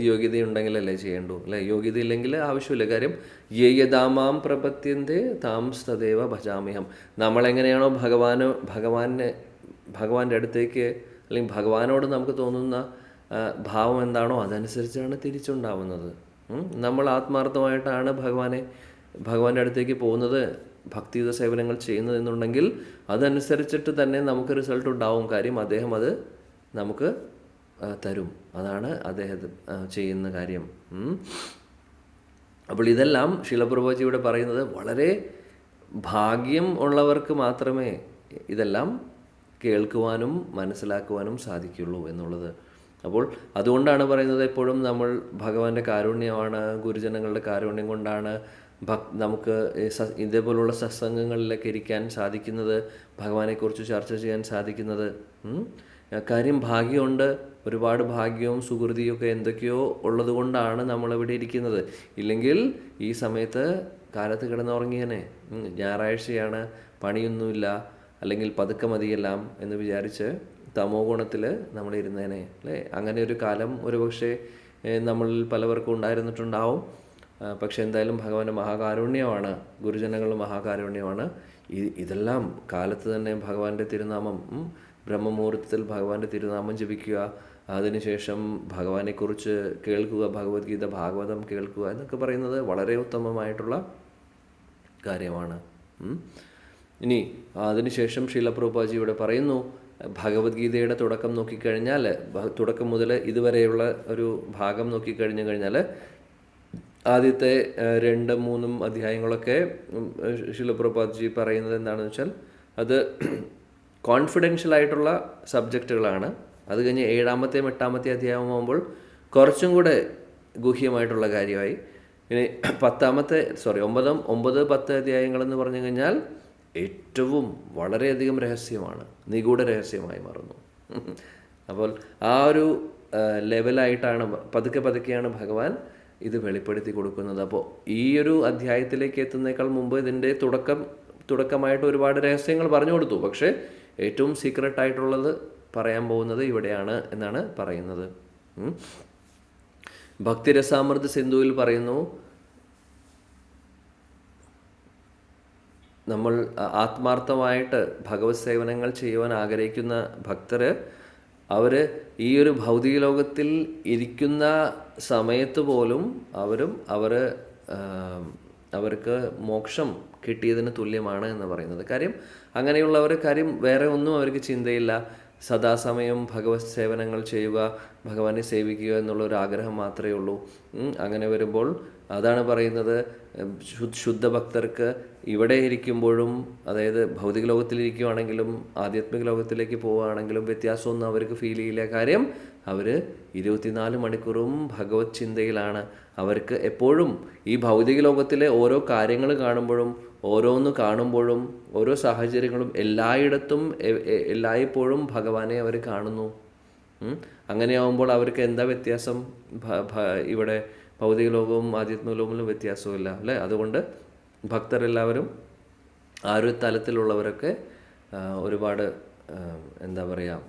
യോഗ്യതയുണ്ടെങ്കിലല്ലേ ചെയ്യേണ്ടൂ, അല്ലേ? യോഗ്യത ഇല്ലെങ്കിൽ ആവശ്യമില്ല. കാര്യം യേയദാമാം പ്രപത്യന്തേ താം തദേവ ഭജാമ്യഹം. നമ്മളെങ്ങനെയാണോ ഭഗവാന്റെ അടുത്തേക്ക്, അല്ലെങ്കിൽ ഭഗവാനോട് നമുക്ക് തോന്നുന്ന ഭാവം എന്താണോ അതനുസരിച്ചാണ് തിരിച്ചുണ്ടാവുന്നത്. നമ്മൾ ആത്മാർത്ഥമായിട്ടാണ് ഭഗവാന്റെ അടുത്തേക്ക് പോകുന്നത്, ഭക്തിയുത സേവനങ്ങൾ ചെയ്യുന്നതെന്നുണ്ടെങ്കിൽ അതനുസരിച്ചിട്ട് തന്നെ നമുക്ക് റിസൾട്ട് ഉണ്ടാവും. കാര്യം അദ്ദേഹം അത് നമുക്ക് തരും. അതാണ് അദ്ദേഹം ചെയ്യുന്ന കാര്യം. അപ്പോൾ ഇതെല്ലാം ശീല പ്രഭുപാദ് ഇവിടെ പറയുന്നത് വളരെ ഭാഗ്യം ഉള്ളവർക്ക് മാത്രമേ ഇതെല്ലാം കേൾക്കുവാനും മനസ്സിലാക്കുവാനും സാധിക്കുള്ളൂ എന്നുള്ളത്. അപ്പോൾ അതുകൊണ്ടാണ് പറയുന്നത്, എപ്പോഴും നമ്മൾ ഭഗവാന്റെ കാരുണ്യമാണ്, ഗുരുജനങ്ങളുടെ കാരുണ്യം കൊണ്ടാണ് നമുക്ക് ഇതേപോലുള്ള സത്സംഗങ്ങളിലൊക്കെ ഇരിക്കാൻ സാധിക്കുന്നത്, ഭഗവാനെക്കുറിച്ച് ചർച്ച ചെയ്യാൻ സാധിക്കുന്നത്. കാര്യം ഭാഗ്യമുണ്ട്, ഒരുപാട് ഭാഗ്യവും സുഹൃതിയും ഒക്കെ എന്തൊക്കെയോ ഉള്ളത് കൊണ്ടാണ് നമ്മളിവിടെ ഇരിക്കുന്നത്. ഇല്ലെങ്കിൽ ഈ സമയത്ത് കാലത്ത് കിടന്നുറങ്ങിയനെ, ഞായറാഴ്ചയാണ്, പണിയൊന്നുമില്ല, അല്ലെങ്കിൽ പതുക്കെ മതിയെല്ലാം എന്ന് വിചാരിച്ച് തമോ ഗുണത്തിൽ നമ്മളിരുന്നേനെ, അല്ലേ? അങ്ങനെ ഒരു കാലം ഒരുപക്ഷെ നമ്മളിൽ പലവർക്കും ഉണ്ടായിരുന്നിട്ടുണ്ടാവും. പക്ഷെ എന്തായാലും ഭഗവാന്റെ മഹാകാരുണ്യമാണ്, ഗുരുജനങ്ങളുടെ മഹാകാരുണ്യമാണ്. ഇതെല്ലാം കാലത്ത് തന്നെ ഭഗവാന്റെ തിരുനാമം, ബ്രഹ്മമുഹൂർത്തത്തിൽ ഭഗവാന്റെ തിരുനാമം ജപിക്കുക, അതിനുശേഷം ഭഗവാനെക്കുറിച്ച് കേൾക്കുക, ഭഗവത്ഗീത ഭാഗവതം കേൾക്കുക എന്നൊക്കെ പറയുന്നത് വളരെ ഉത്തമമായിട്ടുള്ള കാര്യമാണ്. ഇനി അതിനുശേഷം ശീല പ്രഭുപാദ് ഇവിടെ പറയുന്നു, ഭഗവത്ഗീതയുടെ തുടക്കം നോക്കിക്കഴിഞ്ഞാൽ, തുടക്കം മുതൽ ഇതുവരെയുള്ള ഒരു ഭാഗം നോക്കിക്കഴിഞ്ഞു കഴിഞ്ഞാൽ, ആദ്യത്തെ 2-3 അധ്യായങ്ങളൊക്കെ ശീല പ്രഭുപാദ് പറയുന്നത് എന്താണെന്ന് വെച്ചാൽ, അത് കോൺഫിഡൻഷ്യൽ ആയിട്ടുള്ള സബ്ജക്റ്റുകളാണ്. അത് കഴിഞ്ഞ് 7-ാമത്തെയും 8-ാമത്തെ അധ്യായമാകുമ്പോൾ കുറച്ചും കൂടെ ഗുഹ്യമായിട്ടുള്ള കാര്യമായി. ഇനി 9-10 അധ്യായങ്ങളെന്ന് പറഞ്ഞു കഴിഞ്ഞാൽ ഏറ്റവും വളരെയധികം രഹസ്യമാണ്, നിഗൂഢ രഹസ്യമായി മാറുന്നു. അപ്പോൾ ആ ഒരു ലെവലായിട്ടാണ് പതുക്കെയാണ് ഭഗവാൻ ഇത് വെളിപ്പെടുത്തി കൊടുക്കുന്നത്. അപ്പോൾ ഈ ഒരു അധ്യായത്തിലേക്ക് എത്തുന്നേക്കാൾ മുമ്പ് ഇതിൻ്റെ തുടക്കമായിട്ട് ഒരുപാട് രഹസ്യങ്ങൾ പറഞ്ഞു കൊടുത്തു. പക്ഷേ ഏറ്റവും സീക്രട്ടായിട്ടുള്ളത് പറയാൻ പോകുന്നത് ഇവിടെയാണ് എന്നാണ് പറയുന്നത്. ഉം. ഭക്തിരസാമൃത സിന്ധുവിൽ പറയുന്നു, നമ്മൾ ആത്മാർത്ഥമായിട്ട് ഭഗവത് സേവനങ്ങൾ ചെയ്യുവാൻ ആഗ്രഹിക്കുന്ന ഭക്തർ, അവർ ഈ ഒരു ഭൗതിക ലോകത്തിൽ ഇരിക്കുന്ന സമയത്ത് പോലും അവർക്ക് മോക്ഷം കിട്ടിയതിന് തുല്യമാണ് എന്ന് പറയുന്നത്. കാര്യം അങ്ങനെയുള്ളവർ, കാര്യം വേറെ ഒന്നും അവർക്ക് ചിന്തയില്ല. സദാസമയം ഭഗവത് സേവനങ്ങൾ ചെയ്യുക, ഭഗവാനെ സേവിക്കുക എന്നുള്ളൊരു ആഗ്രഹം മാത്രമേ ഉള്ളൂ. അങ്ങനെ വരുമ്പോൾ അതാണ് പറയുന്നത്, ശുദ്ധ ഭക്തർക്ക് ഇവിടെ ഇരിക്കുമ്പോഴും, അതായത് ഭൗതിക ലോകത്തിലിരിക്കുകയാണെങ്കിലും ആധ്യാത്മിക ലോകത്തിലേക്ക് പോവുകയാണെങ്കിലും വ്യത്യാസമൊന്നും അവർക്ക് ഫീൽ ചെയ്യില്ല. കാര്യം അവർ 24 മണിക്കൂറും ഭഗവത് ചിന്തയിലാണ്. അവർക്ക് എപ്പോഴും ഈ ഭൗതിക ലോകത്തിലെ ഓരോ കാര്യങ്ങൾ കാണുമ്പോഴും, ഓരോ സാഹചര്യങ്ങളും എല്ലായിടത്തും എല്ലായ്പ്പോഴും ഭഗവാനെ അവർ കാണുന്നു. അങ്ങനെയാവുമ്പോൾ അവർക്ക് എന്താ വ്യത്യാസം? ഇവിടെ ഭൗതിക ലോകവും ആധ്യാത്മിക ലോകവും വ്യത്യാസമില്ല അല്ലേ? അതുകൊണ്ട് ഭക്തരെല്ലാവരും ആ ഒരു തലത്തിലുള്ളവരൊക്കെ ഒരുപാട് എന്താ പറയുക,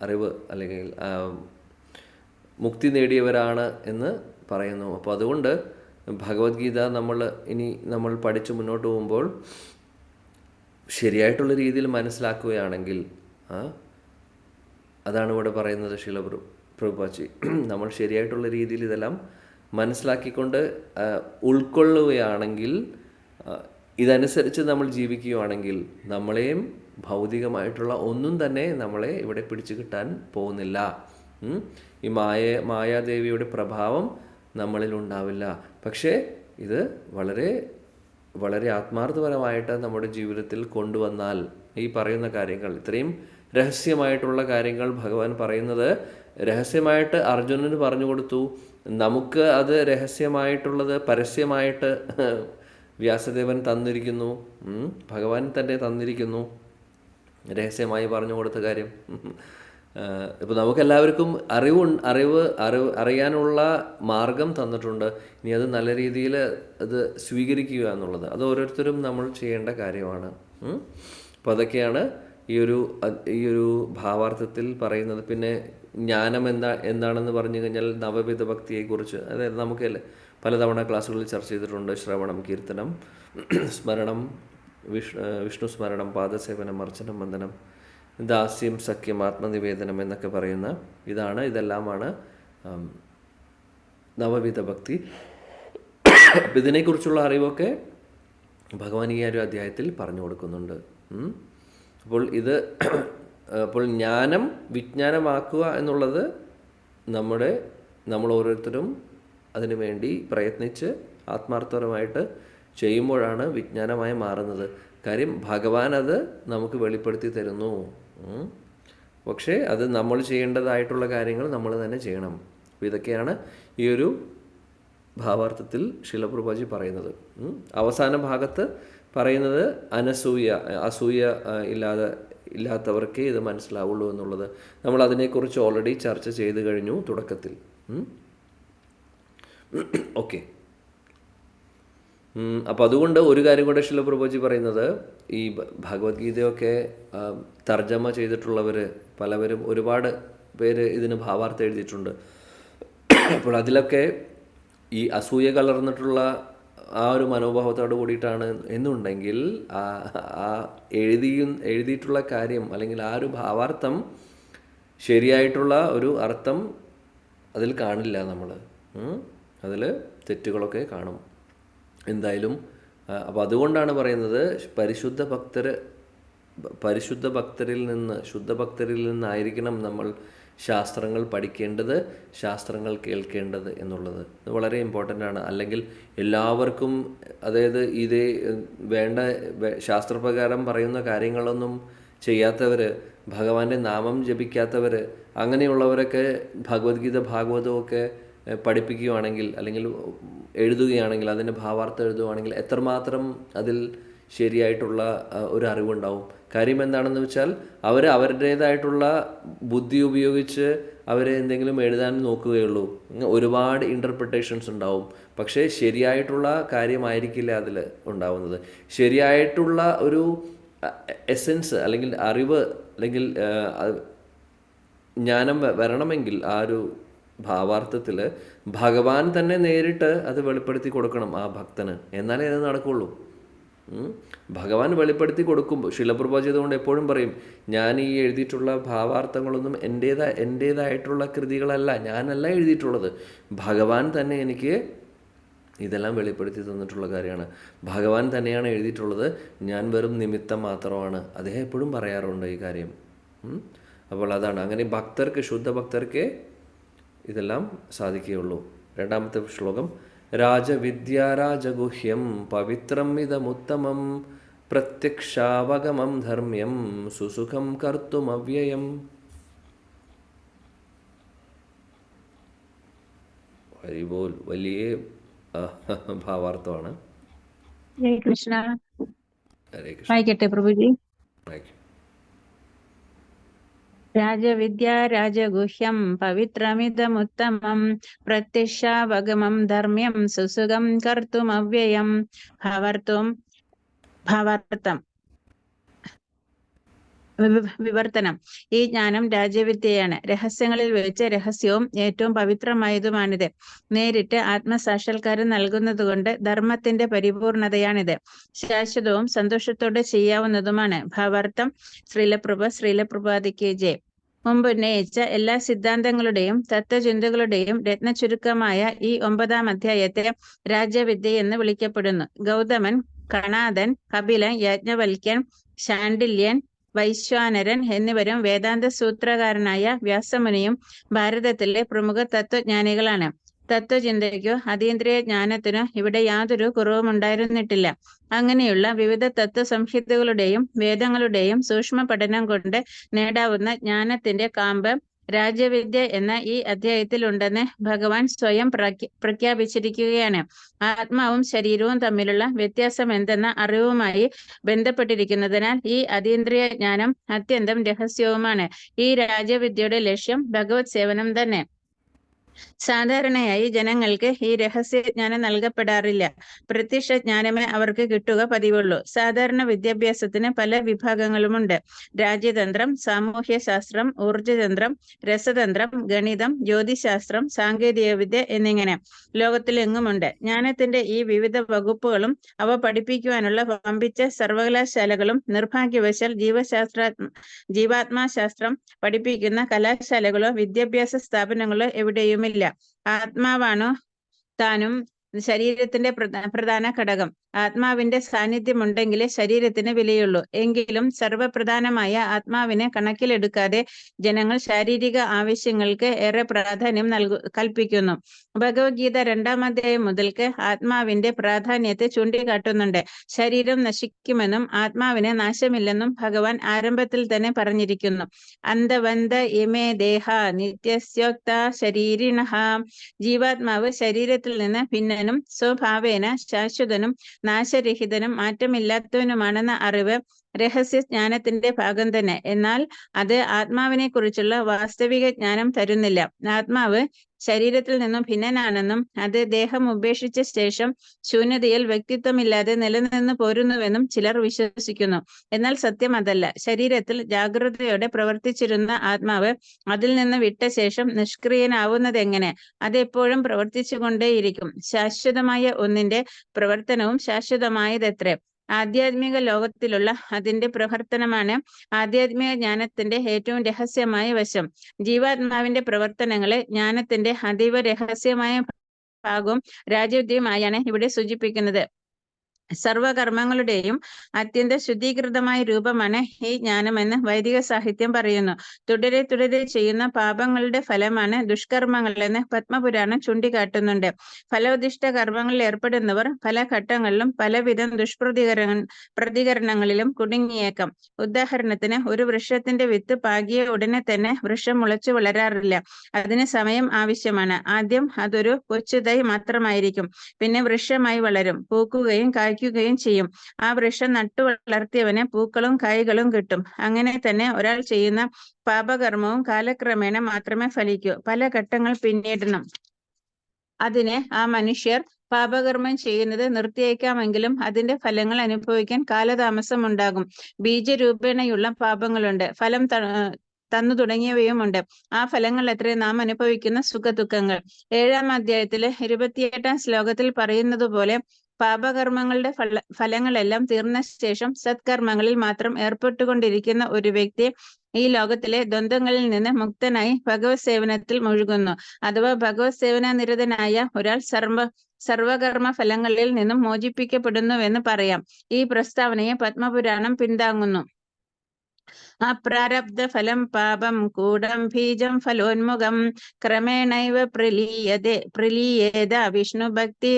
അറിവ് അല്ലെങ്കിൽ മുക്തി നേടിയവരാണ് എന്ന് പറയുന്നു. അപ്പോൾ അതുകൊണ്ട് ഭഗവത്ഗീത നമ്മൾ പഠിച്ച് മുന്നോട്ട് പോകുമ്പോൾ ശരിയായിട്ടുള്ള രീതിയിൽ മനസ്സിലാക്കുകയാണെങ്കിൽ, അതാണ് ഇവിടെ പറയുന്നത് ശീല പ്രഭുപാദി, നമ്മൾ ശരിയായിട്ടുള്ള രീതിയിൽ ഇതെല്ലാം മനസ്സിലാക്കിക്കൊണ്ട് ഉൾക്കൊള്ളുകയാണെങ്കിൽ, ഇതനുസരിച്ച് നമ്മൾ ജീവിക്കുകയാണെങ്കിൽ, നമ്മളെയും ഭൗതികമായിട്ടുള്ള ഒന്നും തന്നെ നമ്മളെ ഇവിടെ പിടിച്ചു കിട്ടാൻ പോകുന്നില്ല. ഈ മായാദേവിയുടെ പ്രഭാവം നമ്മളിൽ ഉണ്ടാവില്ല. പക്ഷേ ഇത് വളരെ വളരെ ആത്മാർത്ഥപരമായിട്ട് നമ്മുടെ ജീവിതത്തിൽ കൊണ്ടുവന്നാൽ, ഈ പറയുന്ന കാര്യങ്ങൾ, ഇത്രയും രഹസ്യമായിട്ടുള്ള കാര്യങ്ങൾ ഭഗവാൻ പറയുന്നത് രഹസ്യമായിട്ട് അർജുനന് പറഞ്ഞു കൊടുത്തു. നമുക്ക് അത് രഹസ്യമായിട്ടുള്ളത് പരസ്യമായിട്ട് വ്യാസദേവൻ തന്നിരിക്കുന്നു, ഭഗവാൻ തന്നെ തന്നിരിക്കുന്നു, രഹസ്യമായി പറഞ്ഞു കൊടുത്ത കാര്യം. ഇപ്പോൾ നമുക്കെല്ലാവർക്കും അറിയാനുള്ള മാർഗം തന്നിട്ടുണ്ട്. ഇനി അത് നല്ല രീതിയിൽ അത് സ്വീകരിക്കുക എന്നുള്ളത് അത് ഓരോരുത്തരും നമ്മൾ ചെയ്യേണ്ട കാര്യമാണ്. അപ്പോൾ അതൊക്കെയാണ് ഈ ഒരു ഭാവാർത്ഥത്തിൽ പറയുന്നത്. പിന്നെ ജ്ഞാനം എന്താണെന്ന് പറഞ്ഞു കഴിഞ്ഞാൽ നവവിധ ഭക്തിയെക്കുറിച്ച്, അതായത് നമുക്ക് പലതവണ ക്ലാസ്സുകളിൽ ചർച്ച ചെയ്തിട്ടുണ്ട്. ശ്രവണം, കീർത്തനം, സ്മരണം, വിഷ്ണു സ്മരണം, പാദസേവനം, അർച്ചനം, വന്ദനം, ദാസ്യം, സഖ്യം, ആത്മനിവേദനം എന്നൊക്കെ പറയുന്ന ഇതെല്ലാമാണ് നവവിധ ഭക്തി. അപ്പം ഇതിനെക്കുറിച്ചുള്ള അറിവൊക്കെ ഭഗവാൻ ഈ ഒരു അധ്യായത്തിൽ പറഞ്ഞു കൊടുക്കുന്നുണ്ട്. അപ്പോൾ ജ്ഞാനം വിജ്ഞാനമാക്കുക എന്നുള്ളത് നമ്മൾ ഓരോരുത്തരും അതിനു വേണ്ടി പ്രയത്നിച്ച് ആത്മാർത്ഥപരമായിട്ട് ചെയ്യുമ്പോഴാണ് വിജ്ഞാനമായി മാറുന്നത്. കാര്യം ഭഗവാൻ അത് നമുക്ക് വെളിപ്പെടുത്തി തരുന്നു. പക്ഷേ അത് നമ്മൾ ചെയ്യേണ്ടതായിട്ടുള്ള കാര്യങ്ങൾ നമ്മൾ തന്നെ ചെയ്യണം. അപ്പോൾ ഇതൊക്കെയാണ് ഈ ഒരു ഭാവാർത്ഥത്തിൽ ശീല പ്രഭുപാദി പറയുന്നത്. അവസാന ഭാഗത്ത് പറയുന്നത് അസൂയ ഇല്ലാത്തവർക്കേ ഇത് മനസ്സിലാവുള്ളൂ എന്നുള്ളത്. നമ്മൾ അതിനെക്കുറിച്ച് ഓൾറെഡി ചർച്ച ചെയ്ത് കഴിഞ്ഞു തുടക്കത്തിൽ. ഓക്കെ. അപ്പോൾ അതുകൊണ്ട് ഒരു കാര്യം കൂടെ ശീല പ്രഭുപാദി പറയുന്നത്, ഈ ഭഗവത്ഗീതയൊക്കെ തർജ്ജമ ചെയ്തിട്ടുള്ളവർ പലവരും, ഒരുപാട് പേര് ഇതിന് ഭാവാർത്ഥം എഴുതിയിട്ടുണ്ട്. അപ്പോൾ അതിലൊക്കെ ഈ അസൂയ കലർന്നിട്ടുള്ള ആ ഒരു മനോഭാവത്തോട് കൂടിയിട്ടാണ് എന്നുണ്ടെങ്കിൽ ആ എഴുതിയിട്ടുള്ള കാര്യം അല്ലെങ്കിൽ ആ ഒരു ഭാവാർത്ഥം ശരിയായിട്ടുള്ള ഒരു അർത്ഥം അതിൽ കാണില്ല. അതിൽ തെറ്റുകളൊക്കെ കാണും എന്തായാലും. അപ്പോൾ അതുകൊണ്ടാണ് പറയുന്നത് ശുദ്ധ ഭക്തരിൽ നിന്നായിരിക്കണം നമ്മൾ ശാസ്ത്രങ്ങൾ പഠിക്കേണ്ടത്, ശാസ്ത്രങ്ങൾ കേൾക്കേണ്ടത് എന്നുള്ളത് വളരെ ഇമ്പോർട്ടൻ്റ് ആണ്. അല്ലെങ്കിൽ എല്ലാവർക്കും, അതായത് ഇതേ വേണ്ട ശാസ്ത്രപ്രകാരം പറയുന്ന കാര്യങ്ങളൊന്നും ചെയ്യാത്തവർ, ഭഗവാന്റെ നാമം ജപിക്കാത്തവർ, അങ്ങനെയുള്ളവരൊക്കെ ഭഗവത്ഗീത ഭാഗവതമൊക്കെ പഠിപ്പിക്കുകയാണെങ്കിൽ അല്ലെങ്കിൽ എഴുതുകയാണെങ്കിൽ, അതിൻ്റെ ഭാവാർത്ഥം എഴുതുകയാണെങ്കിൽ എത്രമാത്രം അതിൽ ശരിയായിട്ടുള്ള ഒരു അറിവുണ്ടാവും. കാര്യം എന്താണെന്ന് വെച്ചാൽ അവരുടേതായിട്ടുള്ള ബുദ്ധി ഉപയോഗിച്ച് എന്തെങ്കിലും എഴുതാൻ നോക്കുകയുള്ളൂ. ഒരുപാട് ഇൻ്റർപ്രിട്ടേഷൻസ് ഉണ്ടാവും. പക്ഷേ ശരിയായിട്ടുള്ള കാര്യമായിരിക്കില്ല അതിൽ ഉണ്ടാവുന്നത്. ശരിയായിട്ടുള്ള ഒരു എസെൻസ് അല്ലെങ്കിൽ അറിവ് അല്ലെങ്കിൽ ജ്ഞാനം വരണമെങ്കിൽ, ആ ഒരു ഭാവാർത്ഥത്തിൽ ഭഗവാൻ തന്നെ നേരിട്ട് അത് വെളിപ്പെടുത്തി കൊടുക്കണം ആ ഭക്തന്, എന്നാലേ അത് നടക്കുള്ളൂ. ഭഗവാൻ വെളിപ്പെടുത്തി കൊടുക്കുമ്പോൾ ശിലപ്രഭുപാദ് എപ്പോഴും പറയും, ഞാൻ ഈ എഴുതിയിട്ടുള്ള ഭാവാർത്ഥങ്ങളൊന്നും എൻ്റേതായിട്ടുള്ള കൃതികളല്ല, ഞാനല്ല എഴുതിയിട്ടുള്ളത്, ഭഗവാൻ തന്നെ എനിക്ക് ഇതെല്ലാം വെളിപ്പെടുത്തി തന്നിട്ടുള്ള കാര്യമാണ്, ഭഗവാൻ തന്നെയാണ് എഴുതിയിട്ടുള്ളത്, ഞാൻ വെറും നിമിത്തം മാത്രമാണ്. അദ്ദേഹം എപ്പോഴും പറയാറുണ്ട് ഈ കാര്യം. അപ്പോൾ അതാണ്, അങ്ങനെ ഭക്തർക്ക്, ശുദ്ധ ഭക്തർക്ക് ഇതെല്ലാം സാധിക്കുകയുള്ളൂ. രണ്ടാമത്തെ ശ്ലോകം, രാജവിദ്യാരാജഗുഹ്യം പവിത്രം ഇതമുത്തമം പ്രത്യക്ഷാവഗമം ധർമ്മ്യം സുസുഖം കർത്തുമവ്യയം. ഹരിബോൽ, വലിയ ഭാവാർത്ഥമാണ്. ഹരേ കൃഷ്ണ. ഹരേ കൃഷ്ണ. വായിക്കട്ടെ പ്രഭുജി. വായിക്കും. രാജവിദ്യ രാജഗുഹ്യം പവിത്രമിതമുത്തമം പ്രത്യക്ഷാവഗമം ധർമ്മ്യം സുസുഖം കർത്തുമവ്യയം. ഭാവാർത്ഥം വിവർത്തനം. ഈ ജ്ഞാനം രാജവിദ്യയാണ്. രഹസ്യങ്ങളിൽ വെച്ച് രഹസ്യവും ഏറ്റവും പവിത്രമായതുമാണിത്. നേരിട്ട് ആത്മസാക്ഷാത്കാരം നൽകുന്നതുകൊണ്ട് ധർമ്മത്തിന്റെ പരിപൂർണതയാണിത്. ശാശ്വതവും സന്തോഷത്തോടെ ചെയ്യാവുന്നതുമാണ്. ഭാവാർത്ഥം. ശ്രീലപ്രഭാതിക്ക് ജയ്. മുമ്പ് ഉന്നയിച്ച എല്ലാ സിദ്ധാന്തങ്ങളുടെയും തത്വചിന്തകളുടെയും രത്നചുരുക്കമായ ഈ 9ാം അധ്യായത്തെ രാജവിദ്യ എന്ന് വിളിക്കപ്പെടുന്നു. ഗൗതമൻ, കണാദൻ, കപിലൻ, യാജ്ഞവൽക്യൻ, ശാണ്ഡില്യൻ, വൈശ്വാനരൻ എന്നിവരും വേദാന്ത സൂത്രകാരനായ വ്യാസമുനിയും ഭാരതത്തിലെ പ്രമുഖ തത്വജ്ഞാനികളാണ്. തത്വചിന്തയ്ക്കോ അതീന്ദ്രിയ ജ്ഞാനത്തിനോ ഇവിടെ യാതൊരു കുറവുമുണ്ടായിരുന്നിട്ടില്ല. അങ്ങനെയുള്ള വിവിധ തത്വസംഹിതകളുടെയും വേദങ്ങളുടെയും സൂക്ഷ്മ പഠനം കൊണ്ട് നേടാവുന്ന ജ്ഞാനത്തിന്റെ കാമ്പ് രാജവിദ്യ എന്ന ഈ അധ്യായത്തിൽ ഉണ്ടെന്ന് ഭഗവാൻ സ്വയം പ്രഖ്യാപിച്ചിരിക്കുകയാണ്. ആത്മാവും ശരീരവും തമ്മിലുള്ള വ്യത്യാസം എന്തെന്ന അറിവുമായി ബന്ധപ്പെട്ടിരിക്കുന്നതിനാൽ ഈ അതീന്ദ്രിയ ജ്ഞാനം അത്യന്തം രഹസ്യവുമാണ്. ഈ രാജവിദ്യയുടെ ലക്ഷ്യം ഭഗവത് സേവനം തന്നെ. സാധാരണയായി ജനങ്ങൾക്ക് ഈ രഹസ്യജ്ഞാനം നൽകപ്പെടാറില്ല. പ്രത്യക്ഷ ജ്ഞാനമേ അവർക്ക് കിട്ടുക പതിവുള്ളൂ. സാധാരണ വിദ്യാഭ്യാസത്തിന് പല വിഭാഗങ്ങളുമുണ്ട്. രാജ്യതന്ത്രം, സാമൂഹ്യ ശാസ്ത്രം, ഊർജതന്ത്രം, രസതന്ത്രം, ഗണിതം, ജ്യോതിശാസ്ത്രം, സാങ്കേതികവിദ്യ എന്നിങ്ങനെ ലോകത്തിലെങ്ങുമുണ്ട്. ജ്ഞാനത്തിന്റെ ഈ വിവിധ വകുപ്പുകളും അവ പഠിപ്പിക്കുവാനുള്ള വമ്പിച്ച സർവകലാശാലകളും നിർഭാഗ്യവശാൽ ജീവാത്മാശാസ്ത്രം പഠിപ്പിക്കുന്ന കലാശാലകളോ വിദ്യാഭ്യാസ സ്ഥാപനങ്ങളോ എവിടെയുമില്ല. ആത്മാവാണോ താനും ശരീരത്തിന്റെ പ്രധാന ഘടകം. ആത്മാവിന്റെ സാന്നിധ്യമുണ്ടെങ്കിലേ ശരീരത്തിന് വിലയുള്ളൂ. എങ്കിലും സർവപ്രധാനമായ ആത്മാവിനെ കണക്കിലെടുക്കാതെ ജനങ്ങൾ ശാരീരിക ആവശ്യങ്ങൾക്ക് ഏറെ പ്രാധാന്യം കൽപ്പിക്കുന്നു. ഭഗവത്ഗീത 2ാം അധ്യായം മുതൽക്ക് ആത്മാവിന്റെ പ്രാധാന്യത്തെ ചൂണ്ടിക്കാട്ടുന്നുണ്ട്. ശരീരം നശിക്കുമെന്നും ആത്മാവിന് നാശമില്ലെന്നും ഭഗവാൻ ആരംഭത്തിൽ തന്നെ പറഞ്ഞിരിക്കുന്നു. അന്തവന്ത ഇമേ ദേഹ നിത്യസ്യോക്ത ശരീരിണഃ. ജീവാത്മാവ് ശരീരത്തിൽ നിന്ന് ഭിന്നനും സ്വഭാവേന ശാശ്വതനും നാശരഹിതനും മാറ്റമില്ലാത്തവനുമാണെന്ന അറിവ് രഹസ്യജ്ഞാനത്തിന്റെ ഭാഗം തന്നെ. എന്നാൽ അത് ആത്മാവിനെ കുറിച്ചുള്ള വാസ്തവിക ജ്ഞാനം തരുന്നില്ല. ആത്മാവ് ശരീരത്തിൽ നിന്നും ഭിന്നനാണെന്നും അത് ദേഹം ഉപേക്ഷിച്ച ശേഷം ശൂന്യതയിൽ വ്യക്തിത്വമില്ലാതെ നിലനിന്ന് പോരുന്നുവെന്നും ചിലർ വിശ്വസിക്കുന്നു. എന്നാൽ സത്യം അതല്ല. ശരീരത്തിൽ ജാഗ്രതയോടെ പ്രവർത്തിച്ചിരുന്ന ആത്മാവ് അതിൽ നിന്ന് വിട്ട ശേഷം നിഷ്ക്രിയനാവുന്നതെങ്ങനെ? അതെപ്പോഴും പ്രവർത്തിച്ചുകൊണ്ടേയിരിക്കും. ശാശ്വതമായ ഒന്നിന്റെ പ്രവർത്തനവും ശാശ്വതമായതത്രേ. ആധ്യാത്മിക ലോകത്തിലുള്ള അതിന്റെ പ്രവർത്തനമാണ് ആധ്യാത്മിക ജ്ഞാനത്തിന്റെ ഏറ്റവും രഹസ്യമായ വശം. ജീവാത്മാവിന്റെ പ്രവർത്തനങ്ങളെ ജ്ഞാനത്തിന്റെ അതീവ രഹസ്യമായ ഭാഗവും രാജവിദ്യയുമായാണ് ഇവിടെ സൂചിപ്പിക്കുന്നത്. സർവകർമ്മങ്ങളുടെയും അത്യന്ത ശുദ്ധീകൃതമായ രൂപമാണ് ഈ ജ്ഞാനമെന്ന് വൈദിക സാഹിത്യം പറയുന്നു. തുടരെ തുടരെ ചെയ്യുന്ന പാപങ്ങളുടെ ഫലമാണ് ദുഷ്കർമ്മങ്ങളെന്ന് പത്മപുരാണം ചൂണ്ടിക്കാട്ടുന്നുണ്ട്. ഫലോദിഷ്ട കർമ്മങ്ങളിൽ ഏർപ്പെടുന്നവർ പല ഘട്ടങ്ങളിലും പലവിധം പ്രതികരണങ്ങളിലും കുടുങ്ങിയേക്കാം. ഉദാഹരണത്തിന്, ഒരു വൃക്ഷത്തിന്റെ വിത്ത് പാകിയ ഉടനെ തന്നെ വൃക്ഷം മുളച്ചു വളരാറില്ല. അതിന് സമയം ആവശ്യമാണ്. ആദ്യം അതൊരു കൊച്ചുതൈ മാത്രമായിരിക്കും. പിന്നെ വൃക്ഷമായി വളരും, പൂക്കുകയും കായ്ക്കുകയും ചെയ്യും. ആ വൃക്ഷം നട്ടു വളർത്തിയവന് പൂക്കളും കായ്കളും കിട്ടും. അങ്ങനെ തന്നെ ഒരാൾ ചെയ്യുന്ന പാപകർമ്മവും കാലക്രമേണ മാത്രമേ ഫലിക്കൂ. പല ഘട്ടങ്ങൾ പിന്നിടണം. അതിന് ആ മനുഷ്യർ പാപകർമ്മം ചെയ്യുന്നത് നിർത്തിയേക്കാമെങ്കിലും അതിന്റെ ഫലങ്ങൾ അനുഭവിക്കാൻ കാലതാമസം ഉണ്ടാകും. ബീജരൂപേണയുള്ള പാപങ്ങളുണ്ട്. ഫലം തന്നു തുടങ്ങിയവയുമുണ്ട്. ആ ഫലങ്ങൾ എത്ര നാം അനുഭവിക്കുന്ന സുഖദുഃഖങ്ങൾ. 7-ാം അധ്യായത്തിലെ 28-ാം ശ്ലോകത്തിൽ പറയുന്നത് പോലെ പാപകർമ്മങ്ങളുടെ ഫലങ്ങളെല്ലാം തീർന്ന ശേഷം സത്കർമ്മങ്ങളിൽ മാത്രം ഏർപ്പെട്ടുകൊണ്ടിരിക്കുന്ന ഒരു വ്യക്തി ഈ ലോകത്തിലെ ദ്വന്ദ്ങ്ങളിൽ നിന്ന് മുക്തനായി ഭഗവത് സേവനത്തിൽ മുഴുകുന്നു. അഥവാ ഭഗവത് സേവന നിരതനായ ഒരാൾ സർവകർമ്മ ഫലങ്ങളിൽ നിന്നും മോചിപ്പിക്കപ്പെടുന്നുവെന്ന് പറയാം. ഈ പ്രസ്താവനയെ പത്മപുരാണം പിന്താങ്ങുന്നു. അപ്രാരബ്ധ ഫലം പാപം കൂടം ബീജം ഫലോന്മുഖം ക്രമേണൈവ പ്രലീയേത വിഷ്ണു ഭക്തി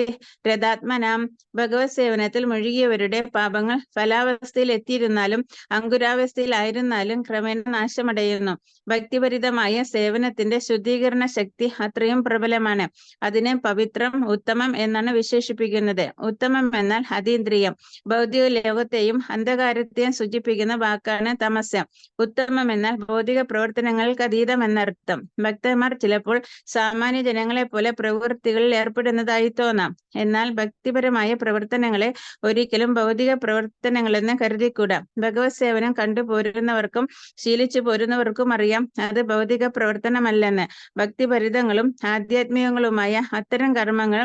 രഥാത്മനാം. ഭഗവത് സേവനത്തിൽ മുഴുകിയവരുടെ പാപങ്ങൾ ഫലാവസ്ഥയിൽ എത്തിയിരുന്നാലും അങ്കുരാവസ്ഥയിലായിരുന്നാലും ക്രമേണ നാശമടയുന്നു. ഭക്തിപരിതമായ സേവനത്തിന്റെ ശുദ്ധീകരണ ശക്തി അത്രയും പ്രബലമാണ്. അതിനെ പവിത്രം, ഉത്തമം എന്നാണ് വിശേഷിപ്പിക്കുന്നത്. ഉത്തമം എന്നാൽ അതീന്ദ്രിയം. ഭൗതിക ലോകത്തെയും അന്ധകാരത്തെയും സൂചിപ്പിക്കുന്ന വാക്കാണ് തമസ്. ഉത്തമം എന്നാൽ ഭൗതിക പ്രവർത്തനങ്ങൾക്ക് അതീതം എന്നർത്ഥം. ഭക്തന്മാർ ചിലപ്പോൾ സാമാന്യ ജനങ്ങളെ പോലെ പ്രവൃത്തികളിൽ ഏർപ്പെടുന്നതായി തോന്നാം. എന്നാൽ ഭക്തിപരമായ പ്രവർത്തനങ്ങളെ ഒരിക്കലും ഭൗതിക പ്രവർത്തനങ്ങളെന്ന് കരുതിക്കൂടാ. ഭഗവത് സേവനം കണ്ടുപോരുന്നവർക്കും ശീലിച്ചു പോരുന്നവർക്കും അറിയാം അത് ഭൗതിക പ്രവർത്തനമല്ലെന്ന്. ഭക്തിപരിതങ്ങളും ആധ്യാത്മികങ്ങളുമായ അത്തരം കർമ്മങ്ങൾ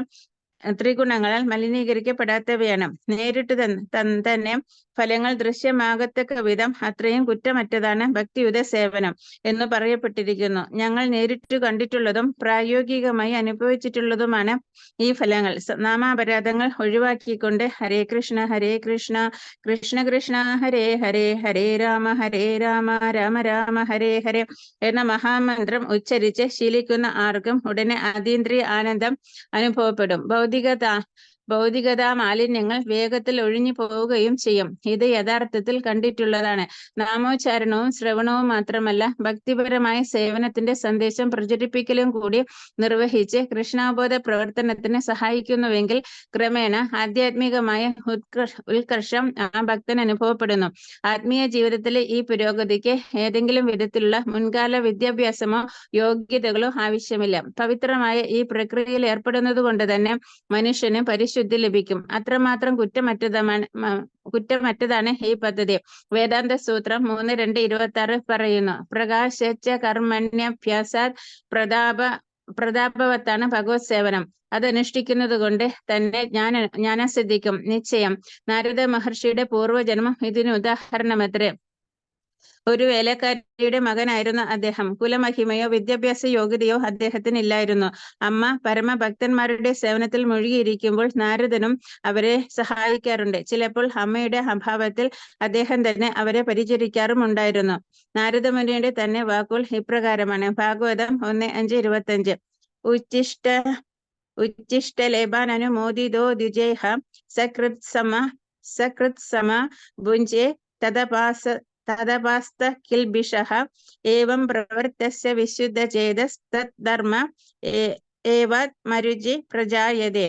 ത്രിഗുണങ്ങളാൽ മലിനീകരിക്കപ്പെടാത്തവയാണ്. നേരിട്ട് തന്നെ ഫലങ്ങൾ ദൃശ്യമാകത്തക്ക വിധം അത്രയും കുറ്റമറ്റതാണ് ഭക്തിയുത സേവനം എന്ന് പറയപ്പെട്ടിരിക്കുന്നു. ഞങ്ങൾ നേരിട്ട് കണ്ടിട്ടുള്ളതും പ്രായോഗികമായി അനുഭവിച്ചിട്ടുള്ളതുമാണ് ഈ ഫലങ്ങൾ. നാമാപരാധങ്ങൾ ഒഴിവാക്കിക്കൊണ്ട് ഹരേ കൃഷ്ണ കൃഷ്ണ കൃഷ്ണ ഹരേ ഹരേ, ഹരേ രാമ രാമ രാമ ഹരേ ഹരേ എന്ന മഹാമന്ത്രം ഉച്ചരിച്ച് ശീലിക്കുന്ന ആർക്കും ഉടനെ അതീന്ദ്രിയ ആനന്ദം അനുഭവപ്പെടും. ഭൗതികതാ മാലിന്യങ്ങൾ വേഗത്തിൽ ഒഴിഞ്ഞു പോവുകയും ചെയ്യും. ഇത് യഥാർത്ഥത്തിൽ കണ്ടിട്ടുള്ളതാണ്. നാമോച്ചാരണവും ശ്രവണവും മാത്രമല്ല, ഭക്തിപരമായ സേവനത്തിന്റെ സന്ദേശം പ്രചരിപ്പിക്കലും കൂടി നിർവഹിച്ച് കൃഷ്ണാബോധ പ്രവർത്തനത്തിന് സഹായിക്കുന്നുവെങ്കിൽ ക്രമേണ ആധ്യാത്മികമായ ഉത്കർഷം ആ ഭക്തൻ അനുഭവപ്പെടുന്നു. ആത്മീയ ജീവിതത്തിലെ ഈ പുരോഗതിക്ക് ഏതെങ്കിലും വിധത്തിലുള്ള മുൻകാല വിദ്യാഭ്യാസമോ യോഗ്യതകളോ ആവശ്യമില്ല. പവിത്രമായ ഈ പ്രക്രിയയിൽ ഏർപ്പെടുന്നത് കൊണ്ട് തന്നെ മനുഷ്യന് പരിശുദ്ധി ലഭിക്കും. അത്രമാത്രം കുറ്റമറ്റതാണ് ഈ പദ്ധതി. വേദാന്ത സൂത്രം 3:2-26 പറയുന്നു: പ്രകാശച്ച കർമ്മണ്യഭ്യാസാത് പ്രതാപവത്താണ് ഭഗവത് സേവനം. അതനുഷ്ഠിക്കുന്നത് കൊണ്ട് തന്നെ ജ്ഞാനം സിദ്ധിക്കും നിശ്ചയം. നാരദ മഹർഷിയുടെ പൂർവ്വജന്മം ഇതിന് ഉദാഹരണമത്രേ. ഒരു വേലക്കാരിയുടെ മകനായിരുന്നു അദ്ദേഹം. കുലമഹിമയോ വിദ്യാഭ്യാസ യോഗ്യതയോ അദ്ദേഹത്തിന് ഇല്ലായിരുന്നു. അമ്മ പരമഭക്തന്മാരുടെ സേവനത്തിൽ മുഴുകിയിരിക്കുമ്പോൾ നാരദനും അവരെ സഹായിക്കാറുണ്ട്. ചിലപ്പോൾ അമ്മയുടെ അഭാവത്തിൽ അദ്ദേഹം തന്നെ അവരെ പരിചരിക്കാറുമുണ്ടായിരുന്നു. നാരദമുനിയുടെ തന്നെ വാക്കുകൾ ഇപ്രകാരമാണ്. ഭാഗവതം 1:5-25. ഉച്ഛിഷ്ടലേപാൻ അനുമോദിതോ ദ്വിജേഹ സകൃത് സമ ഭുഞ്ചേ തദപാസ്ത കിൽബിഷഃ ഏവം പ്രവർത്തസ്യ വിശുദ്ധചേതസ് തദ്ധർമ്മ ഏവാത് മരുചി പ്രജായതേ.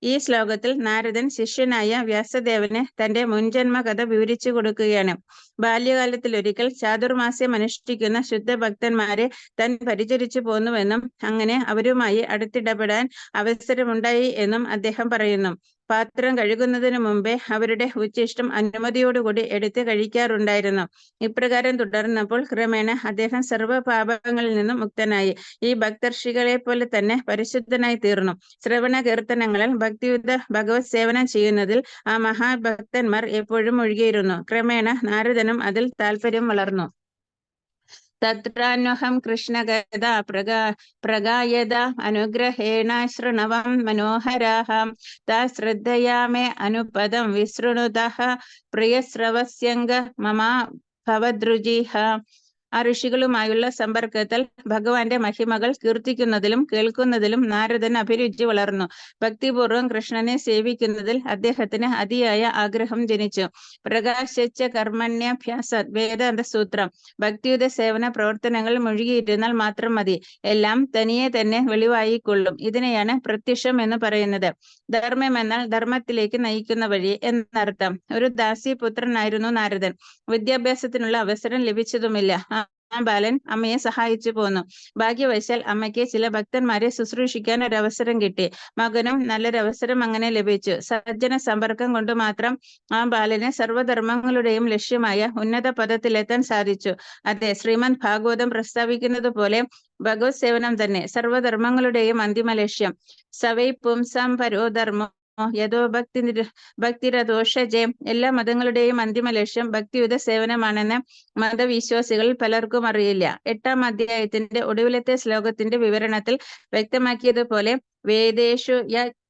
ഈ ശ്ലോകത്തിൽ നാരദൻ ശിഷ്യനായ വ്യാസദേവന് തന്റെ മുൻജന്മ കഥ വിവരിച്ചു കൊടുക്കുകയാണ്. ബാല്യകാലത്തിലൊരിക്കൽ ചാതുർമാസ്യം അനുഷ്ഠിക്കുന്ന ശുദ്ധഭക്തന്മാരെ താൻ പരിചരിച്ചു പോന്നുവെന്നും അങ്ങനെ അവരുമായി അടുത്തിടപെടാൻ അവസരമുണ്ടായി എന്നും അദ്ദേഹം പറയുന്നു. പാത്രം കഴുകുന്നതിന് മുമ്പേ അവരുടെ ഉച്ഛിഷ്ടം അനുമതിയോടുകൂടി എടുത്ത് കഴിക്കാറുണ്ടായിരുന്നു. ഇപ്രകാരം തുടർന്നപ്പോൾ ക്രമേണ അദ്ദേഹം സർവ്വപാപങ്ങളിൽ നിന്നും മുക്തനായി ഈ ഭക്തർഷികളെ പോലെ തന്നെ പരിശുദ്ധനായി തീർന്നു. ശ്രവണ കീർത്തനങ്ങളിൽ ഭക്തിയുദ്ധ ഭഗവത് സേവനം ചെയ്യുന്നതിൽ ആ മഹാഭക്തന്മാർ എപ്പോഴും ഒഴുകിയിരുന്നു. ക്രമേണ നാരദനും അതിൽ താല്പര്യം വളർന്നു. തത്രാന്വഹം കൃഷ്ണഗദാ പ്രഗായത അനുഗ്രഹേണ ശൃണവം മനോഹരാഃ താ ശ്രദ്ധയാമേ അനുപദം വിശൃണുതഃ പ്രിയശ്രവസ്യംഗ മമാ ഭവദ്രുചിഃ. ആ ഋഷികളുമായുള്ള സമ്പർക്കത്തിൽ ഭഗവാന്റെ മഹിമകൾ കീർത്തിക്കുന്നതിലും കേൾക്കുന്നതിലും നാരദൻ അഭിരുചി വളർന്നു. ഭക്തിപൂർവ്വം കൃഷ്ണനെ സേവിക്കുന്നതിൽ അദ്ദേഹത്തിന് അതിയായ ആഗ്രഹം ജനിച്ചു. പ്രകാശിച്ച കർമ്മണ്യഭ്യാസ വേദാന്ത സൂത്രം. ഭക്തിയുടെ സേവന പ്രവർത്തനങ്ങൾ മുഴുകിയിരുന്നാൽ മാത്രം മതി, എല്ലാം തനിയെ തന്നെ വെളിവായിക്കൊള്ളും. ഇതിനെയാണ് പ്രത്യക്ഷം എന്ന് പറയുന്നത്. ധർമ്മം എന്നാൽ ധർമ്മത്തിലേക്ക് നയിക്കുന്ന വഴി എന്നർത്ഥം. ഒരു ദാസിപുത്രനായിരുന്നു നാരദൻ. വിദ്യാഭ്യാസത്തിനുള്ള അവസരം ലഭിച്ചതുമില്ല. ആ ബാലൻ അമ്മയെ സഹായിച്ചു പോന്നു. ഭാഗ്യവശാൽ അമ്മയ്ക്ക് ചില ഭക്തന്മാരെ ശുശ്രൂഷിക്കാൻ ഒരവസരം കിട്ടി. മകനും നല്ലൊരവസരം അങ്ങനെ ലഭിച്ചു. സജ്ജന സമ്പർക്കം കൊണ്ട് മാത്രം ആ ബാലന് സർവ്വധർമ്മങ്ങളുടെയും ലക്ഷ്യമായ ഉന്നത പദത്തിലെത്താൻ സാധിച്ചു. അതെ, ശ്രീമദ് ഭാഗവതം പ്രസ്താവിക്കുന്നത് പോലെ ഭഗവത് സേവനം തന്നെ സർവ്വധർമ്മങ്ങളുടെയും അന്തിമ ലക്ഷ്യം. സവൈ പുംസാം പരോ ധർമ്മോ യഥോ ഭക്തിരദോഷജയം. എല്ലാ മതങ്ങളുടെയും അന്തിമ ലക്ഷ്യം ഭക്തിയുത സേവനമാണെന്ന് മതവിശ്വാസികളിൽ പലർക്കും അറിയില്ല. 8-ാം അധ്യായത്തിന്റെ ഒടുവിലത്തെ ശ്ലോകത്തിന്റെ വിവരണത്തിൽ വ്യക്തമാക്കിയതുപോലെ വേദേഷു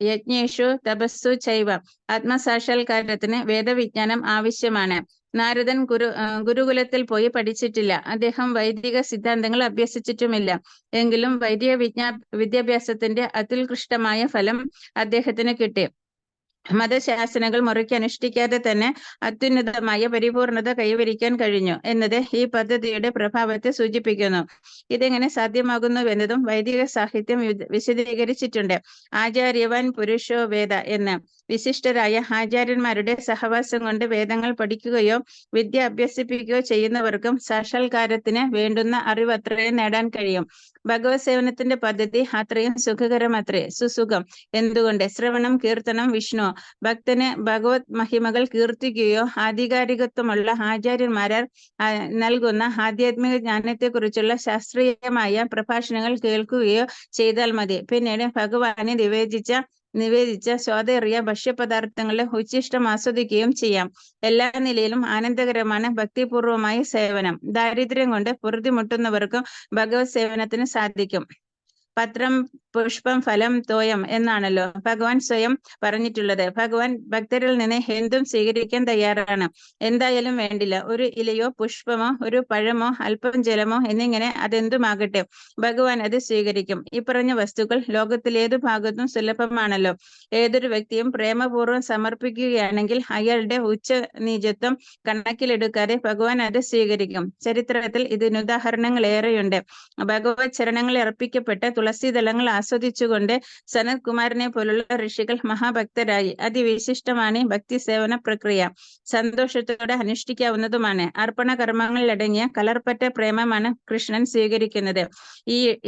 യജ്ഞേഷു തപസ്സു ചൈവ. ആത്മസാക്ഷാത്കാരത്തിന് വേദവിജ്ഞാനം ആവശ്യമാണ്. നാരദൻ ഗുരുകുലത്തിൽ പോയി പഠിച്ചിട്ടില്ല. അദ്ദേഹം വൈദിക സിദ്ധാന്തങ്ങൾ അഭ്യസിച്ചിട്ടുമില്ല. എങ്കിലും വൈദിക വിദ്യാഭ്യാസത്തിന്റെ അതുൽകൃഷ്ടമായ ഫലം അദ്ദേഹത്തിന് കിട്ടി. മതശാസനകൾ മുറയ്ക്ക് അനുഷ്ഠിക്കാതെ തന്നെ അത്യുന്നതമായ പരിപൂർണത കൈവരിക്കാൻ കഴിഞ്ഞു എന്നത് ഈ പദ്ധതിയുടെ പ്രഭാവത്തെ സൂചിപ്പിക്കുന്നു. ഇതെങ്ങനെ സാധ്യമാകുന്നുവെന്നതും വൈദിക സാഹിത്യം വിശദീകരിച്ചിട്ടുണ്ട്. ആചാര്യവാൻ പുരുഷോ വേദ എന്ന്. വിശിഷ്ടരായ ആചാര്യന്മാരുടെ സഹവാസം കൊണ്ട് വേദങ്ങൾ പഠിക്കുകയോ വിദ്യ അഭ്യസിപ്പിക്കുകയോ ചെയ്യുന്നവർക്കും സാക്ഷാത്കാരത്തിന് വേണ്ടുന്ന അറിവ് അത്രയും നേടാൻ കഴിയും. ഭഗവത് സേവനത്തിന്റെ പദ്ധതി അത്രയും സുഖകരമത്രേ, സുസുഖം. എന്തുകൊണ്ട്? ശ്രവണം, കീർത്തനം, വിഷ്ണു. ഭക്തന് ഭഗവത് മഹിമകൾ കീർത്തിക്കുകയോ ആധികാരികത്വമുള്ള ആചാര്യന്മാരാൽ നൽകുന്ന ആധ്യാത്മിക ജ്ഞാനത്തെക്കുറിച്ചുള്ള ശാസ്ത്രീയമായ പ്രഭാഷണങ്ങൾ കേൾക്കുകയോ ചെയ്താൽ മതി. പിന്നീട് ഭഗവാനെ നിവേദിച്ച സ്വാദേറിയ ഭക്ഷ്യപദാർത്ഥങ്ങളുടെ ഉച്ഛിഷ്ടം ആസ്വദിക്കുകയും ചെയ്യാം. എല്ലാ നിലയിലും ആനന്ദകരമാണ് ഭക്തിപൂർവമായ സേവനം. ദാരിദ്ര്യം കൊണ്ട് പൊറുതിമുട്ടുന്നവർക്കും ഭഗവത് സേവനത്തിന് സാധിക്കും. പത്രം പുഷ്പം ഫലം തോയം എന്നാണല്ലോ ഭഗവാൻ സ്വയം പറഞ്ഞിട്ടുള്ളത്. ഭഗവാൻ ഭക്തരിൽ നിന്ന് എന്തും സ്വീകരിക്കാൻ തയ്യാറാണ്. എന്തായാലും വേണ്ടില്ല, ഒരു ഇലയോ പുഷ്പമോ ഒരു പഴമോ അല്പം ജലമോ എന്നിങ്ങനെ അതെന്തുമാകട്ടെ, ഭഗവാൻ അത് സ്വീകരിക്കും. ഈ പറഞ്ഞ വസ്തുക്കൾ ലോകത്തിലേതു ഭാഗത്തും സുലഭമാണല്ലോ. ഏതൊരു വ്യക്തിയും പ്രേമപൂർവ്വം സമർപ്പിക്കുകയാണെങ്കിൽ അയാളുടെ ഉച്ച നീചത്വം കണക്കിലെടുക്കാതെ ഭഗവാൻ അത് സ്വീകരിക്കും. ചരിത്രത്തിൽ ഇതിന് ഉദാഹരണങ്ങൾ ഏറെയുണ്ട്. ഭഗവത് ചരണങ്ങളിൽ അർപ്പിക്കപ്പെട്ട തുളസിദളങ്ങൾ ആസ്വദിച്ചുകൊണ്ട് സനത് കുമാരനെ പോലുള്ള ഋഷികൾ മഹാഭക്തരായി. അതിവിശിഷ്ടമാണ് ഭക്തി സേവന പ്രക്രിയ. സന്തോഷത്തോടെ അനുഷ്ഠിക്കാവുന്നതുമാണ്. അർപ്പണ കർമ്മങ്ങളിലടങ്ങിയ കലർപ്പറ്റ പ്രേമമാണ് കൃഷ്ണൻ സ്വീകരിക്കുന്നത്.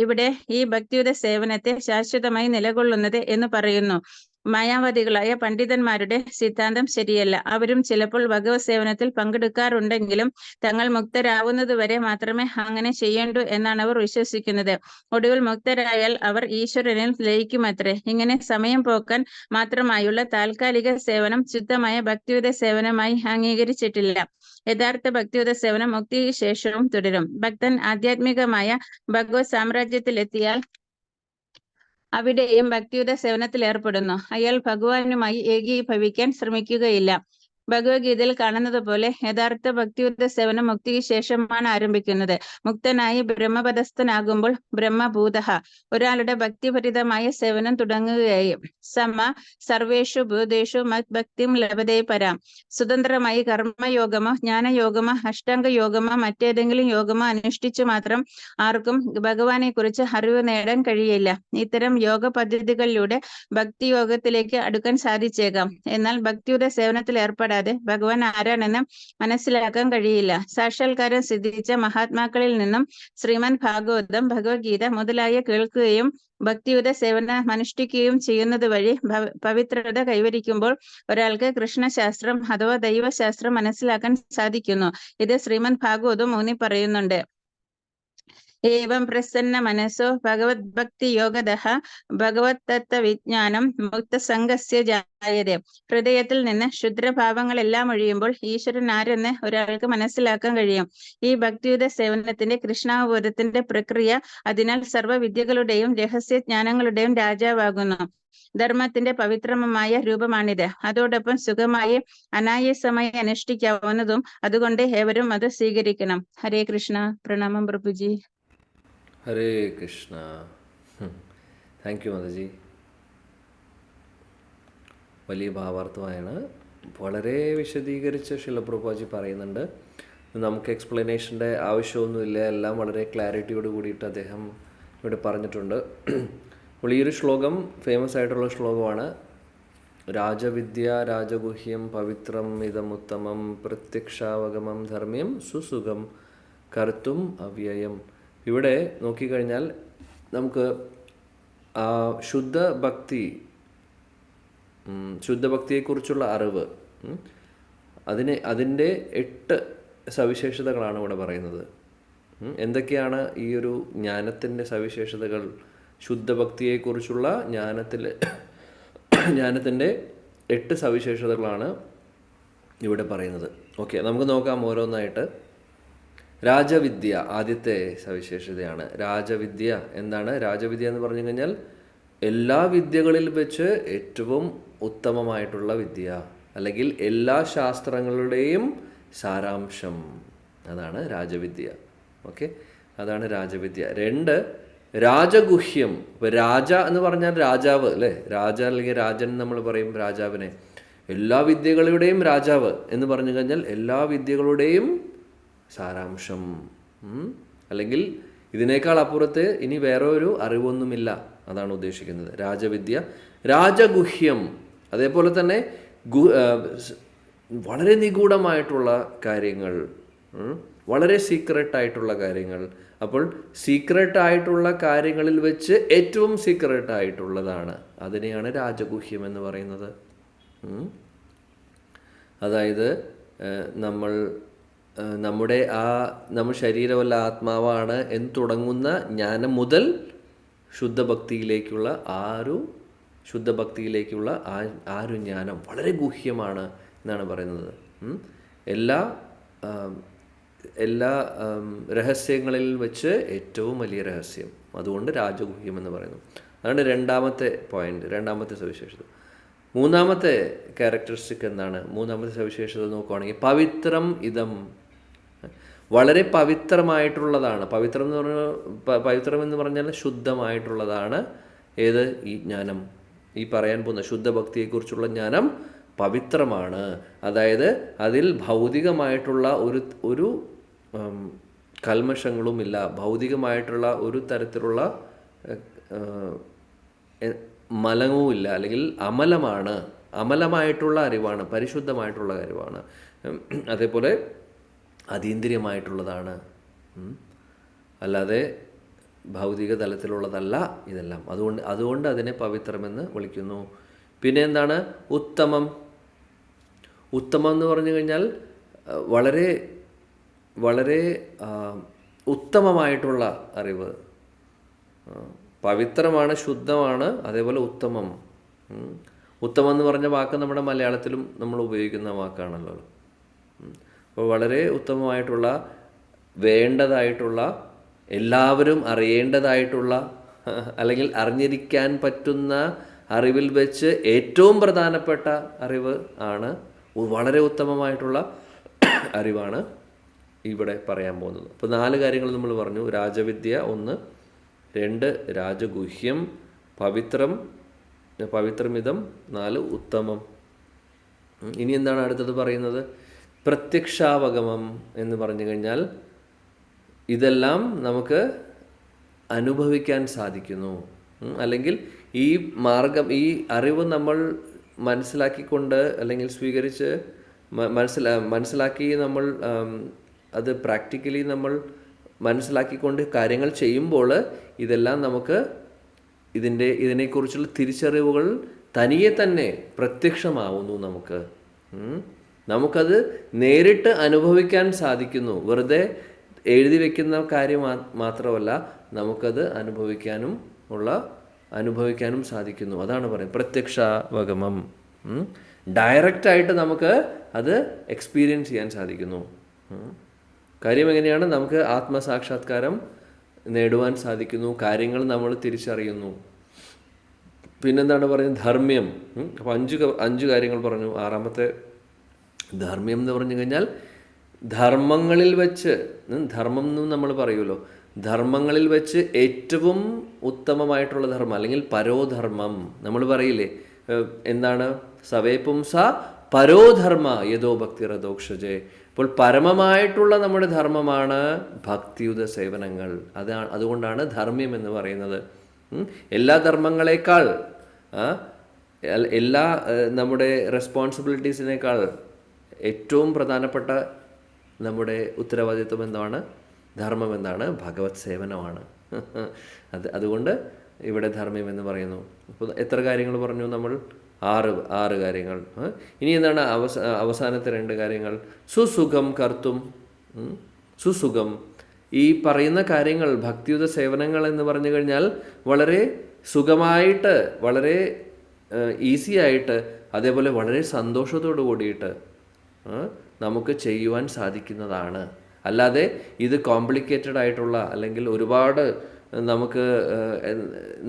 ഇവിടെ ഈ ഭക്തിയുടെ സേവനത്തെ ശാശ്വതമായി നിലകൊള്ളുന്നത് എന്ന് പറയുന്നു. മായാവാദികളായ പണ്ഡിതന്മാരുടെ സിദ്ധാന്തം ശരിയല്ല. അവരും ചിലപ്പോൾ ഭഗവത് സേവനത്തിൽ പങ്കെടുക്കാറുണ്ടെങ്കിലും തങ്ങൾ മുക്തരാവുന്നതുവരെ മാത്രമേ അങ്ങനെ ചെയ്യേണ്ടൂ എന്നാണ് അവർ വിശ്വസിക്കുന്നത്. ഒടുവിൽ മുക്തരായാൽ അവർ ഈശ്വരനിൽ ലയിക്കുമത്രേ. ഇങ്ങനെ സമയം പോക്കാൻ മാത്രമായുള്ള താൽക്കാലിക സേവനം ശുദ്ധമായ ഭക്തിയുത സേവനമായി അംഗീകരിച്ചിട്ടില്ല. യഥാർത്ഥ ഭക്തിയുത സേവനം മുക്തിക്ക് ശേഷവും തുടരും. ഭക്തൻ ആധ്യാത്മികമായ ഭഗവത് സാമ്രാജ്യത്തിലെത്തിയാൽ അവിടെയും ഭക്തിയുടെ സേവനത്തിൽ ഏർപ്പെടുന്നു. അയാൾ ഭഗവാനുമായി ഏകീഭവിക്കാൻ ശ്രമിക്കുകയില്ല. ഭഗവത്ഗീതയിൽ കാണുന്നത് പോലെ യഥാർത്ഥ ഭക്തിയുദ്ധ സേവനം മുക്തിക്ക് ശേഷമാണ് ആരംഭിക്കുന്നത്. മുക്തനായി ബ്രഹ്മപദസ്ഥനാകുമ്പോൾ ബ്രഹ്മഭൂതഃ ഒരാളുടെ ഭക്തിഭരിതമായ സേവനം തുടങ്ങുകയായി. സർവേഷു ഭൂതേഷു മത് ഭക്തിം ലഭതേ പരാം. സ്വതന്ത്രമായി കർമ്മയോഗമോ ജ്ഞാനയോഗമോ അഷ്ടാംഗ യോഗമോ മറ്റേതെങ്കിലും യോഗമോ അനുഷ്ഠിച്ചു മാത്രം ആർക്കും ഭഗവാനെ കുറിച്ച് അറിവ് നേടാൻ കഴിയില്ല. ഇത്തരം യോഗ പദ്ധതികളിലൂടെ ഭക്തിയോഗത്തിലേക്ക് അടുക്കാൻ സാധിച്ചേക്കാം. എന്നാൽ ഭക്തിയുടെ സേവനത്തിൽ ഏർപ്പെടാതെ ഭഗവാൻ ആരാണെന്ന് മനസ്സിലാക്കാൻ കഴിയില്ല. സാക്ഷാത്കാരം സിദ്ധിച്ച മഹാത്മാക്കളിൽ നിന്നും ശ്രീമദ് ഭാഗവതം, ഭഗവത്ഗീത മുതലായ കേൾക്കുകയും ഭക്തിയുത സേവനം അനുഷ്ഠിക്കുകയും ചെയ്യുന്നത് വഴി പവിത്രത കൈവരിക്കുമ്പോൾ ഒരാൾക്ക് കൃഷ്ണശാസ്ത്രം അഥവാ ദൈവശാസ്ത്രം മനസ്സിലാക്കാൻ സാധിക്കുന്നു. ഇത് ശ്രീമദ് ഭാഗവതം ഊന്നി പറയുന്നുണ്ട്. ഏവം പ്രസന്ന മനസ്സോ ഭഗവത് ഭക്തി യോഗദഃ ഭഗവത് തത്വ വിജ്ഞാനം മുക്തസംഗസ്യ ജായതേ. ഹൃദയത്തിൽ നിന്ന് ക്ഷുദ്രഭാവങ്ങളെല്ലാം ഒഴിയുമ്പോൾ ഈശ്വരൻ ആരെന്ന് ഒരാൾക്ക് മനസ്സിലാക്കാൻ കഴിയും. ഈ ഭക്തിയുത സേവനത്തിന്റെ കൃഷ്ണാവബോധത്തിന്റെ പ്രക്രിയ അതിനാൽ സർവ്വവിദ്യകളുടെയും രഹസ്യജ്ഞാനങ്ങളുടെയും രാജാവാകുന്നു. ധർമ്മത്തിന്റെ പവിത്രമായ രൂപമാണിത്. അതോടൊപ്പം സുഖമായി അനായാസമായി അനുഷ്ഠിക്കാവുന്നതും. അതുകൊണ്ട് ഏവരും അത് സ്വീകരിക്കണം. ഹരേ കൃഷ്ണ. പ്രണാമം പ്രഭുജി. ഹരേ കൃഷ്ണ. താങ്ക് യു മാതാജി. വലിയ ഭാവാർത്ഥമാണ്. വളരെ വിശദീകരിച്ച് ശിലപ്രഭുജി പറയുന്നുണ്ട്. നമുക്ക് എക്സ്പ്ലനേഷൻ്റെ ആവശ്യമൊന്നുമില്ല. എല്ലാം വളരെ ക്ലാരിറ്റിയോട് കൂടിയിട്ട് അദ്ദേഹം ഇവിടെ പറഞ്ഞിട്ടുണ്ട്. അപ്പോൾ ഈ ഒരു ശ്ലോകം ഫേമസ് ആയിട്ടുള്ള ശ്ലോകമാണ്. രാജവിദ്യ രാജഗുഹ്യം പവിത്രം ഇതമുത്തമം പ്രത്യക്ഷാവഗമം ധർമ്മ്യം സുസുഖം കർത്തും അവ്യയം. ഇവിടെ നോക്കിക്കഴിഞ്ഞാൽ നമുക്ക് ശുദ്ധഭക്തിയെക്കുറിച്ചുള്ള അറിവ്, അതിൻ്റെ 8 സവിശേഷതകളാണ് ഇവിടെ പറയുന്നത്. എന്തൊക്കെയാണ് ഈ ഒരു ജ്ഞാനത്തിൻ്റെ സവിശേഷതകൾ? ശുദ്ധഭക്തിയെക്കുറിച്ചുള്ള ജ്ഞാനത്തിൻ്റെ 8 സവിശേഷതകളാണ് ഇവിടെ പറയുന്നത്. ഓക്കെ, നമുക്ക് നോക്കാം ഓരോന്നായിട്ട്. രാജവിദ്യ ആദ്യത്തെ സവിശേഷതയാണ്. രാജവിദ്യ എന്താണ്? രാജവിദ്യ എന്ന് പറഞ്ഞു കഴിഞ്ഞാൽ എല്ലാ വിദ്യകളിൽ വെച്ച് ഏറ്റവും ഉത്തമമായിട്ടുള്ള വിദ്യ, അല്ലെങ്കിൽ എല്ലാ ശാസ്ത്രങ്ങളുടെയും സാരാംശം, അതാണ് രാജവിദ്യ. ഓക്കെ, അതാണ് രാജവിദ്യ. 2, രാജഗുഹ്യം. ഇപ്പോൾ രാജ എന്ന് പറഞ്ഞാൽ രാജാവ് അല്ലേ? രാജ അല്ലെങ്കിൽ രാജൻ നമ്മൾ പറയും രാജാവിനെ. എല്ലാ വിദ്യകളുടെയും രാജാവ് എന്ന് പറഞ്ഞു കഴിഞ്ഞാൽ എല്ലാ വിദ്യകളുടെയും സാരാംശം, അല്ലെങ്കിൽ ഇതിനേക്കാൾ അപ്പുറത്ത് ഇനി വേറെ ഒരു അറിവൊന്നുമില്ല, അതാണ് ഉദ്ദേശിക്കുന്നത് രാജവിദ്യ. രാജഗുഹ്യം അതേപോലെ തന്നെ വളരെ നിഗൂഢമായിട്ടുള്ള കാര്യങ്ങൾ, വളരെ സീക്രട്ടായിട്ടുള്ള കാര്യങ്ങൾ. അപ്പോൾ സീക്രട്ടായിട്ടുള്ള കാര്യങ്ങളിൽ വെച്ച് ഏറ്റവും സീക്രട്ടായിട്ടുള്ളതാണ്, അതിനെയാണ് രാജഗുഹ്യം എന്ന് പറയുന്നത്. അതായത് നമ്മുടെ ശരീരമല്ല ആത്മാവാണ് എന്ന് തുടങ്ങുന്ന ജ്ഞാനം മുതൽ ശുദ്ധഭക്തിയിലേക്കുള്ള ആ ഒരു ജ്ഞാനം വളരെ ഗുഹ്യമാണ് എന്നാണ് പറയുന്നത്. എല്ലാ രഹസ്യങ്ങളിൽ വെച്ച് ഏറ്റവും വലിയ രഹസ്യം, അതുകൊണ്ട് രാജഗുഹ്യം എന്ന് പറയുന്നു. അതാണ് 2ാമത്തെ പോയിന്റ്, 2ാമത്തെ സവിശേഷത. 3ാമത്തെ ക്യാരക്ടറിസ്റ്റിക് എന്താണ്? 3ാമത്തെ സവിശേഷത നോക്കുകയാണെങ്കിൽ പവിത്രം ഇതം, വളരെ പവിത്രമായിട്ടുള്ളതാണ്. പവിത്രം എന്ന് പറഞ്ഞാൽ ശുദ്ധമായിട്ടുള്ളതാണ്. ഏത്? ഈ ജ്ഞാനം, ഈ പറയാൻ പോകുന്ന ശുദ്ധഭക്തിയെക്കുറിച്ചുള്ള ജ്ഞാനം പവിത്രമാണ്. അതായത് അതിൽ ഭൗതികമായിട്ടുള്ള ഒരു കൽമഷങ്ങളുമില്ല, ഭൗതികമായിട്ടുള്ള ഒരു തരത്തിലുള്ള മലവുമില്ല, അല്ലെങ്കിൽ അമലമായിട്ടുള്ള അറിവാണ്, പരിശുദ്ധമായിട്ടുള്ള അറിവാണ്. അതേപോലെ അതീന്ദ്രിയമായിട്ടുള്ളതാണ്, അല്ലാതെ ഭൗതിക തലത്തിലുള്ളതല്ല ഇതെല്ലാം. അതുകൊണ്ട് അതിനെ പവിത്രമെന്ന് വിളിക്കുന്നു. പിന്നെ എന്താണ്? ഉത്തമം എന്ന് പറഞ്ഞു കഴിഞ്ഞാൽ വളരെ വളരെ ഉത്തമമായിട്ടുള്ള അറിവ്. പവിത്രമാണ്, ശുദ്ധമാണ്, അതേപോലെ ഉത്തമം. ഉത്തമം എന്ന് പറഞ്ഞ വാക്ക് നമ്മുടെ മലയാളത്തിലും നമ്മൾ ഉപയോഗിക്കുന്ന വാക്കാണല്ലോ. അപ്പോൾ വളരെ ഉത്തമമായിട്ടുള്ള, വേണ്ടതായിട്ടുള്ള, എല്ലാവരും അറിയേണ്ടതായിട്ടുള്ള, അല്ലെങ്കിൽ അറിഞ്ഞിരിക്കാൻ പറ്റുന്ന അറിവിൽ വെച്ച് ഏറ്റവും പ്രധാനപ്പെട്ട അറിവ് ആണ്, വളരെ ഉത്തമമായിട്ടുള്ള അറിവാണ് ഇവിടെ പറയാൻ പോകുന്നത്. അപ്പോൾ 4 കാര്യങ്ങൾ നമ്മൾ പറഞ്ഞു. രാജവിദ്യ 1, 2 രാജഗുഹ്യം, പവിത്രമിതം, 4 ഉത്തമം. ഇനി എന്താണ് അടുത്തത് പറയുന്നത്? പ്രത്യക്ഷാവഗമം എന്ന് പറഞ്ഞു കഴിഞ്ഞാൽ ഇതെല്ലാം നമുക്ക് അനുഭവിക്കാൻ സാധിക്കുന്നു, അല്ലെങ്കിൽ ഈ അറിവ് നമ്മൾ മനസ്സിലാക്കിക്കൊണ്ട്, അല്ലെങ്കിൽ സ്വീകരിച്ച് മനസ്സിലാക്കി നമ്മൾ അത് പ്രാക്ടിക്കലി നമ്മൾ മനസ്സിലാക്കിക്കൊണ്ട് കാര്യങ്ങൾ ചെയ്യുമ്പോൾ ഇതെല്ലാം നമുക്ക് ഇതിനെക്കുറിച്ചുള്ള തിരിച്ചറിവുകൾ തനിയെ തന്നെ പ്രത്യക്ഷമാവുന്നു. നമുക്കത് നേരിട്ട് അനുഭവിക്കാൻ സാധിക്കുന്നു. വെറുതെ എഴുതി വയ്ക്കുന്ന കാര്യം മാത്രമല്ല, നമുക്കത് അനുഭവിക്കാനും സാധിക്കുന്നു. അതാണ് പറയുന്നത് പ്രത്യക്ഷാവഗമം. ഡയറക്റ്റായിട്ട് നമുക്ക് അത് എക്സ്പീരിയൻസ് ചെയ്യാൻ സാധിക്കുന്നു. കാര്യം എങ്ങനെയാണ്? നമുക്ക് ആത്മസാക്ഷാത്കാരം നേടുവാൻ സാധിക്കുന്നു, കാര്യങ്ങൾ നമ്മൾ തിരിച്ചറിയുന്നു. പിന്നെന്താണ് പറയുന്നത്? ധർമ്മ്യം. അപ്പോൾ 5 കാര്യങ്ങൾ പറഞ്ഞു. 6ാമത്തെ ധർമ്മ്യം എന്ന് പറഞ്ഞു കഴിഞ്ഞാൽ ധർമ്മങ്ങളിൽ വെച്ച്, ധർമ്മം എന്നും നമ്മൾ പറയുമല്ലോ, ധർമ്മങ്ങളിൽ വെച്ച് ഏറ്റവും ഉത്തമമായിട്ടുള്ള ധർമ്മം, അല്ലെങ്കിൽ പരോധർമ്മം നമ്മൾ പറയില്ലേ, എന്താണ്? സവേ പുംസ പരോധർമ്മ യഥോ ഭക്തിരതോക്ഷജേ. അപ്പോൾ പരമമായിട്ടുള്ള നമ്മുടെ ധർമ്മമാണ് ഭക്തിയുത സേവനങ്ങൾ. അതുകൊണ്ടാണ് ധർമ്മ്യം എന്ന് പറയുന്നത്. എല്ലാ ധർമ്മങ്ങളെക്കാൾ, എല്ലാ നമ്മുടെ റെസ്പോൺസിബിലിറ്റീസിനേക്കാൾ ഏറ്റവും പ്രധാനപ്പെട്ട നമ്മുടെ ഉത്തരവാദിത്വം എന്താണ്? ധർമ്മം എന്താണ്? ഭഗവത് സേവനമാണ്. അതുകൊണ്ട് ഇവിടെ ധർമ്മം എന്ന് പറയുന്നു. അപ്പോൾ എത്ര കാര്യങ്ങൾ പറഞ്ഞു നമ്മൾ? ആറ് കാര്യങ്ങൾ. ഇനി എന്താണ് അവസാനത്തെ 2 കാര്യങ്ങൾ? സുസുഖം കർത്തും. സുസുഖം, ഈ പറയുന്ന കാര്യങ്ങൾ ഭക്തിയുത സേവനങ്ങൾ എന്ന് പറഞ്ഞു കഴിഞ്ഞാൽ വളരെ സുഖമായിട്ട്, വളരെ ഈസി ആയിട്ട്, അതേപോലെ വളരെ സന്തോഷത്തോടു കൂടിയിട്ട് നമുക്ക് ചെയ്യുവാൻ സാധിക്കുന്നതാണ്. അല്ലാതെ ഇത് കോംപ്ലിക്കേറ്റഡ് ആയിട്ടുള്ള, അല്ലെങ്കിൽ ഒരുപാട് നമുക്ക്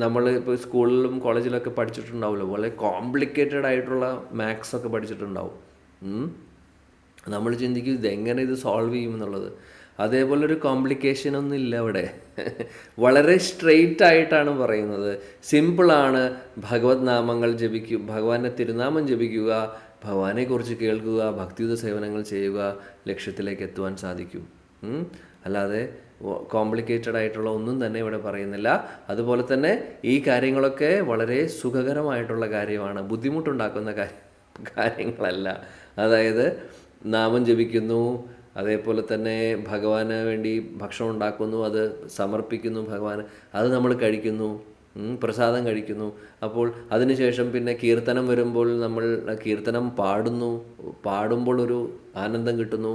നമ്മൾ ഇപ്പോൾ സ്കൂളിലും കോളേജിലൊക്കെ പഠിച്ചിട്ടുണ്ടാവുമല്ലോ, വളരെ കോംപ്ലിക്കേറ്റഡ് ആയിട്ടുള്ള മാത്സ് ഒക്കെ പഠിച്ചിട്ടുണ്ടാവും. നമ്മൾ ചിന്തിക്കും ഇതെങ്ങനെ ഇത് സോൾവ് ചെയ്യും എന്നുള്ളത്. അതേപോലൊരു കോംപ്ലിക്കേഷനൊന്നും ഇല്ല ഇവിടെ. വളരെ സ്ട്രെയിറ്റ് ആയിട്ടാണ് പറയുന്നത്. സിമ്പിളാണ്. ഭഗവത് നാമങ്ങൾ ജപിക്കുക, ഭഗവാന്റെ തിരുനാമം ജപിക്കുക, ഭഗവാനെക്കുറിച്ച് കേൾക്കുക, ഭക്തിയുത സേവനങ്ങൾ ചെയ്യുക, ലക്ഷ്യത്തിലേക്ക് എത്തുവാൻ സാധിക്കും. അല്ലാതെ കോംപ്ലിക്കേറ്റഡ് ആയിട്ടുള്ള ഒന്നും തന്നെ ഇവിടെ പറയുന്നില്ല. അതുപോലെ തന്നെ ഈ കാര്യങ്ങളൊക്കെ വളരെ സുഖകരമായിട്ടുള്ള കാര്യമാണ്, ബുദ്ധിമുട്ടുണ്ടാക്കുന്ന കാര്യങ്ങളല്ല. അതായത് നാമം ജപിക്കുന്നു, അതേപോലെ തന്നെ ഭഗവാന് വേണ്ടി ഭക്ഷണം ഉണ്ടാക്കുന്നു, അത് സമർപ്പിക്കുന്നു ഭഗവാന്, അത് നമ്മൾ കഴിക്കുന്നു, പ്രസാദം കഴിക്കുന്നു. അപ്പോൾ അതിനുശേഷം പിന്നെ കീർത്തനം വരുമ്പോൾ നമ്മൾ കീർത്തനം പാടുമ്പോൾ ഒരു ആനന്ദം കിട്ടുന്നു.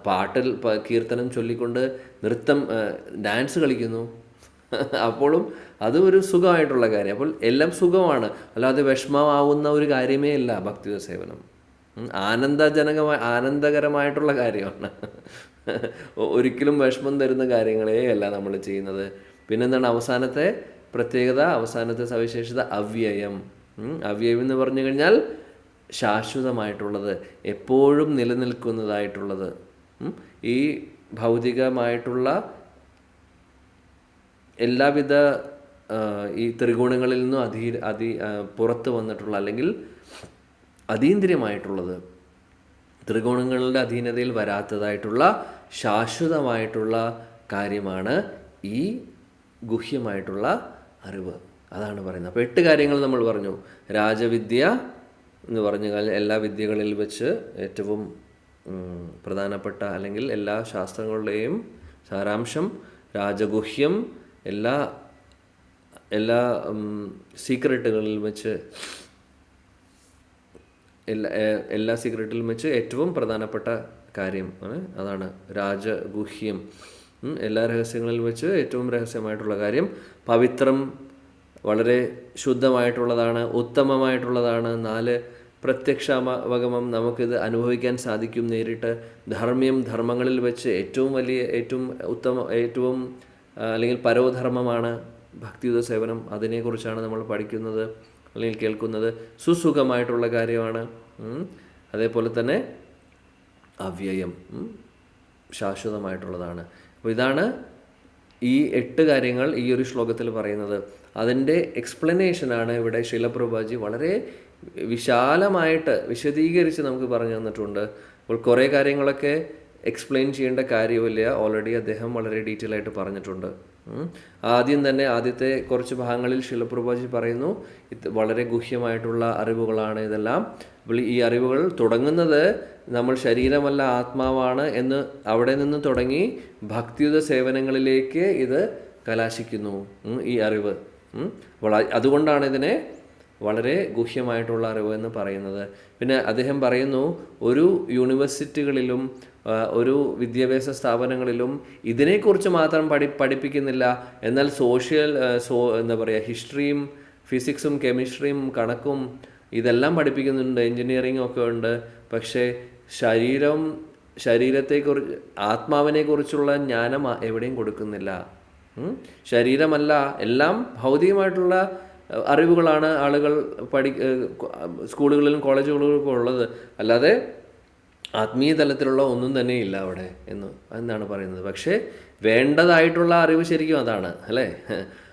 പാട്ടിൽ കീർത്തനം ചൊല്ലിക്കൊണ്ട് ഡാൻസ് കളിക്കുന്നു. അപ്പോഴും അത് ഒരു സുഖമായിട്ടുള്ള കാര്യം. അപ്പോൾ എല്ലാം സുഖമാണ്, അല്ലാതെ വിഷമമാവുന്ന ഒരു കാര്യമേ അല്ല ഭക്തിയുത സേവനം. ആനന്ദകരമായിട്ടുള്ള കാര്യമാണ്. ഒരിക്കലും വിഷമം തരുന്ന കാര്യങ്ങളേ അല്ല നമ്മൾ ചെയ്യുന്നത്. പിന്നെന്താണ് അവസാനത്തെ പ്രത്യേകത, അവസാനത്തെ സവിശേഷത? അവ്യയം. അവ്യയം എന്ന് പറഞ്ഞു കഴിഞ്ഞാൽ ശാശ്വതമായിട്ടുള്ളത്, എപ്പോഴും നിലനിൽക്കുന്നതായിട്ടുള്ളത്. ഈ ഭൗതികമായിട്ടുള്ള എല്ലാവിധ ഈ ത്രിഗുണങ്ങളിൽ നിന്നും പുറത്ത് വന്നിട്ടുള്ള, അല്ലെങ്കിൽ അതീന്ദ്രിയമായിട്ടുള്ളത്, ത്രികോണങ്ങളുടെ അധീനതയിൽ വരാത്തതായിട്ടുള്ള ശാശ്വതമായിട്ടുള്ള കാര്യമാണ് ഈ ഗുഹ്യമായിട്ടുള്ള അറിവ്. അതാണ് പറയുന്നത്. അപ്പോൾ 8 കാര്യങ്ങൾ നമ്മൾ പറഞ്ഞു. രാജവിദ്യ എന്ന് പറഞ്ഞു കഴിഞ്ഞാൽ എല്ലാ വിദ്യകളിൽ വെച്ച് ഏറ്റവും പ്രധാനപ്പെട്ട, അല്ലെങ്കിൽ എല്ലാ ശാസ്ത്രങ്ങളുടെയും സാരാംശം. രാജഗുഹ്യം, എല്ലാ സീക്രട്ടുകളിൽ വെച്ച്, എല്ലാ സീക്രട്ടിലും വെച്ച് ഏറ്റവും പ്രധാനപ്പെട്ട കാര്യം അതാണ് രാജഗുഹ്യം. എല്ലാ രഹസ്യങ്ങളിൽ വെച്ച് ഏറ്റവും രഹസ്യമായിട്ടുള്ള കാര്യം. പവിത്രം, വളരെ ശുദ്ധമായിട്ടുള്ളതാണ്, ഉത്തമമായിട്ടുള്ളതാണ്. 4 പ്രത്യക്ഷാവഗമം, നമുക്കിത് അനുഭവിക്കാൻ സാധിക്കും നേരിട്ട്. ധർമ്മ്യം, ധർമ്മങ്ങളിൽ വെച്ച് ഏറ്റവും അല്ലെങ്കിൽ പരോധർമ്മമാണ് ഭക്തിയുത സേവനം. അതിനെക്കുറിച്ചാണ് നമ്മൾ പഠിക്കുന്നത് അല്ലെങ്കിൽ കേൾക്കുന്നത്. സുസുഖമായിട്ടുള്ള കാര്യമാണ്. അതേപോലെ തന്നെ അവ്യയം, ശാശ്വതമായിട്ടുള്ളതാണ്. അപ്പോൾ ഇതാണ് ഈ 8 കാര്യങ്ങൾ ഈ ഒരു ശ്ലോകത്തിൽ പറയുന്നത്. അതിൻ്റെ എക്സ്പ്ലനേഷനാണ് ഇവിടെ ശിലപ്രഭുപാദി വളരെ വിശാലമായിട്ട് വിശദീകരിച്ച് നമുക്ക് പറഞ്ഞു തന്നിട്ടുണ്ട്. അപ്പോൾ കുറേ കാര്യങ്ങളൊക്കെ എക്സ്പ്ലെയിൻ ചെയ്യേണ്ട കാര്യമില്ല, ഓൾറെഡി അദ്ദേഹം വളരെ ഡീറ്റെയിൽ ആയിട്ട് പറഞ്ഞിട്ടുണ്ട്. ആദ്യം തന്നെ ആദ്യത്തെ കുറച്ച് ഭാഗങ്ങളിൽ ശിലപ്രഭുപാദി പറയുന്നു വളരെ ഗുഹ്യമായിട്ടുള്ള അറിവുകളാണ് ഇതെല്ലാം. അപ്പോൾ ഈ അറിവുകൾ തുടങ്ങുന്നത് നമ്മൾ ശരീരമല്ല ആത്മാവാണ് എന്ന് അവിടെ നിന്ന് തുടങ്ങി ഭക്തിയുത സേവനങ്ങളിലേക്ക് ഇത് കലാശിക്കുന്നു ഈ അറിവ്. അപ്പോൾ അതുകൊണ്ടാണ് ഇതിനെ വളരെ ഗുഹ്യമായിട്ടുള്ള അറിവ് എന്ന് പറയുന്നത്. പിന്നെ അദ്ദേഹം പറയുന്നു ഒരു യൂണിവേഴ്സിറ്റികളിലും ഒരു വിദ്യാഭ്യാസ സ്ഥാപനങ്ങളിലും ഇതിനെക്കുറിച്ച് മാത്രം പഠിപ്പിക്കുന്നില്ല. എന്നാൽ എന്താ പറയുക, ഹിസ്റ്ററിയും ഫിസിക്സും കെമിസ്ട്രിയും കണക്കും ഇതെല്ലാം പഠിപ്പിക്കുന്നുണ്ട്, എൻജിനീയറിംഗ് ഒക്കെ ഉണ്ട്. പക്ഷേ ശരീരത്തെക്കുറിച്ച്, ആത്മാവിനെക്കുറിച്ചുള്ള ജ്ഞാനം എവിടെയും കൊടുക്കുന്നില്ല. ശരീരമല്ല, എല്ലാം ഭൗതികമായിട്ടുള്ള അറിവുകളാണ് ആളുകൾ സ്കൂളുകളിലും കോളേജുകളിലും ഉള്ളത്. അല്ലാതെ ആത്മീയ തലത്തിലുള്ള ഒന്നും തന്നെ ഇല്ല അവിടെ എന്നാണ് പറയുന്നത്. പക്ഷേ വേണ്ടതായിട്ടുള്ള അറിവ് ശരിക്കും അതാണ് അല്ലേ.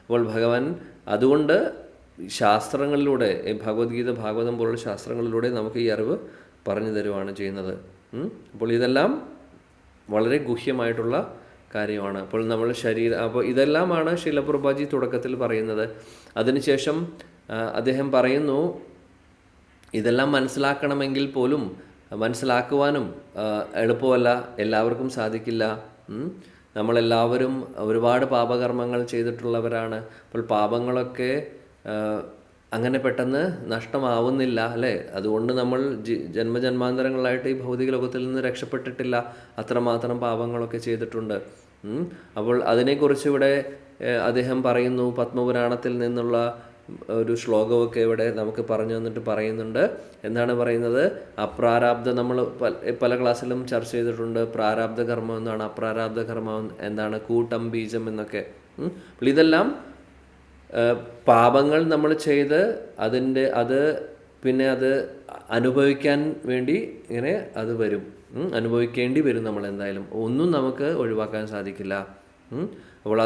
അപ്പോൾ ഭഗവാൻ അതുകൊണ്ട് ശാസ്ത്രങ്ങളിലൂടെ, ഭഗവത്ഗീത, ഭാഗവതം പോലുള്ള ശാസ്ത്രങ്ങളിലൂടെ നമുക്ക് ഈ അറിവ് പറഞ്ഞു തരുവാണ് ചെയ്യുന്നത്. അപ്പോൾ ഇതെല്ലാം വളരെ ഗുഹ്യമായിട്ടുള്ള കാര്യമാണ്. അപ്പോൾ നമ്മൾ അപ്പോൾ ഇതെല്ലാമാണ് ശിലപ്രഭുപാദി തുടക്കത്തിൽ പറയുന്നത്. അതിനുശേഷം അദ്ദേഹം പറയുന്നു ഇതെല്ലാം മനസ്സിലാക്കണമെങ്കിൽ പോലും മനസ്സിലാക്കുവാനും എളുപ്പമല്ല, എല്ലാവർക്കും സാധിക്കില്ല. നമ്മളെല്ലാവരും ഒരുപാട് പാപകർമ്മങ്ങൾ ചെയ്തിട്ടുള്ളവരാണ്. അപ്പോൾ പാപങ്ങളൊക്കെ അങ്ങനെ പെട്ടെന്ന് നഷ്ടമാവുന്നില്ല അല്ലേ? അതുകൊണ്ട് നമ്മൾ ജന്മജന്മാന്തരങ്ങളായിട്ട് ഈ ഭൗതിക ലോകത്തിൽ നിന്ന് രക്ഷപ്പെട്ടിട്ടില്ല. അത്രമാത്രം പാപങ്ങളൊക്കെ ചെയ്തിട്ടുണ്ട്. അപ്പോൾ അതിനെക്കുറിച്ച് ഇവിടെ അദ്ദേഹം പറയുന്നു. പത്മപുരാണത്തിൽ നിന്നുള്ള ഒരു ശ്ലോകമൊക്കെ ഇവിടെ നമുക്ക് പറഞ്ഞു തന്നിട്ട് പറയുന്നുണ്ട്. എന്താണ് പറയുന്നത്? അപ്രാരാബ്ധ, നമ്മൾ പല ക്ലാസ്സിലും ചർച്ച ചെയ്തിട്ടുണ്ട്. പ്രാരാബ്ധ കർമ്മം എന്നാണ്, അപ്രാരാബ്ധ കർമ്മം എന്താണ്, കൂട്ടം, ബീജം എന്നൊക്കെ. അപ്പോൾ ഇതെല്ലാം പാപങ്ങൾ നമ്മൾ ചെയ്ത് അത് പിന്നെ അത് അനുഭവിക്കാൻ വേണ്ടി ഇങ്ങനെ അത് വരും, അനുഭവിക്കേണ്ടി വരും. നമ്മൾ എന്തായാലും ഒന്നും നമുക്ക് ഒഴിവാക്കാൻ സാധിക്കില്ല. അപ്പോൾ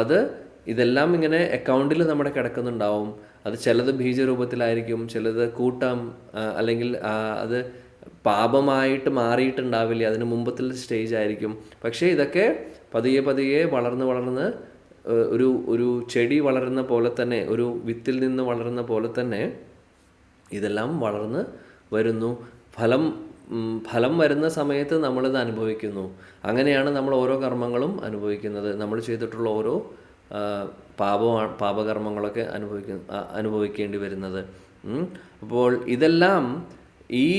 ഇതെല്ലാം ഇങ്ങനെ അക്കൗണ്ടിൽ നമ്മുടെ കിടക്കുന്നുണ്ടാവും. അത് ചിലത് ബീജരൂപത്തിലായിരിക്കും, ചിലത് കൂട്ടം, അല്ലെങ്കിൽ അത് പാപമായിട്ട് മാറിയിട്ടുണ്ടാവില്ല, അതിന് മുമ്പത്തെ സ്റ്റേജ് ആയിരിക്കും. പക്ഷേ ഇതൊക്കെ പതിയെ പതിയെ വളർന്ന് ഒരു ചെടി വളരുന്ന പോലെ തന്നെ, ഒരു വിത്തിൽ നിന്ന് വളരുന്ന പോലെ തന്നെ ഇതെല്ലാം വളർന്ന് വരുന്നു. ഫലം വരുന്ന സമയത്ത് നമ്മളിത് അനുഭവിക്കുന്നു. അങ്ങനെയാണ് നമ്മൾ ഓരോ കർമ്മങ്ങളും അനുഭവിക്കുന്നത്. നമ്മൾ ചെയ്തിട്ടുള്ള ഓരോ പാപകർമ്മങ്ങളൊക്കെ അനുഭവിക്കേണ്ടി വരുന്നത്. അപ്പോൾ ഇതെല്ലാം, ഈ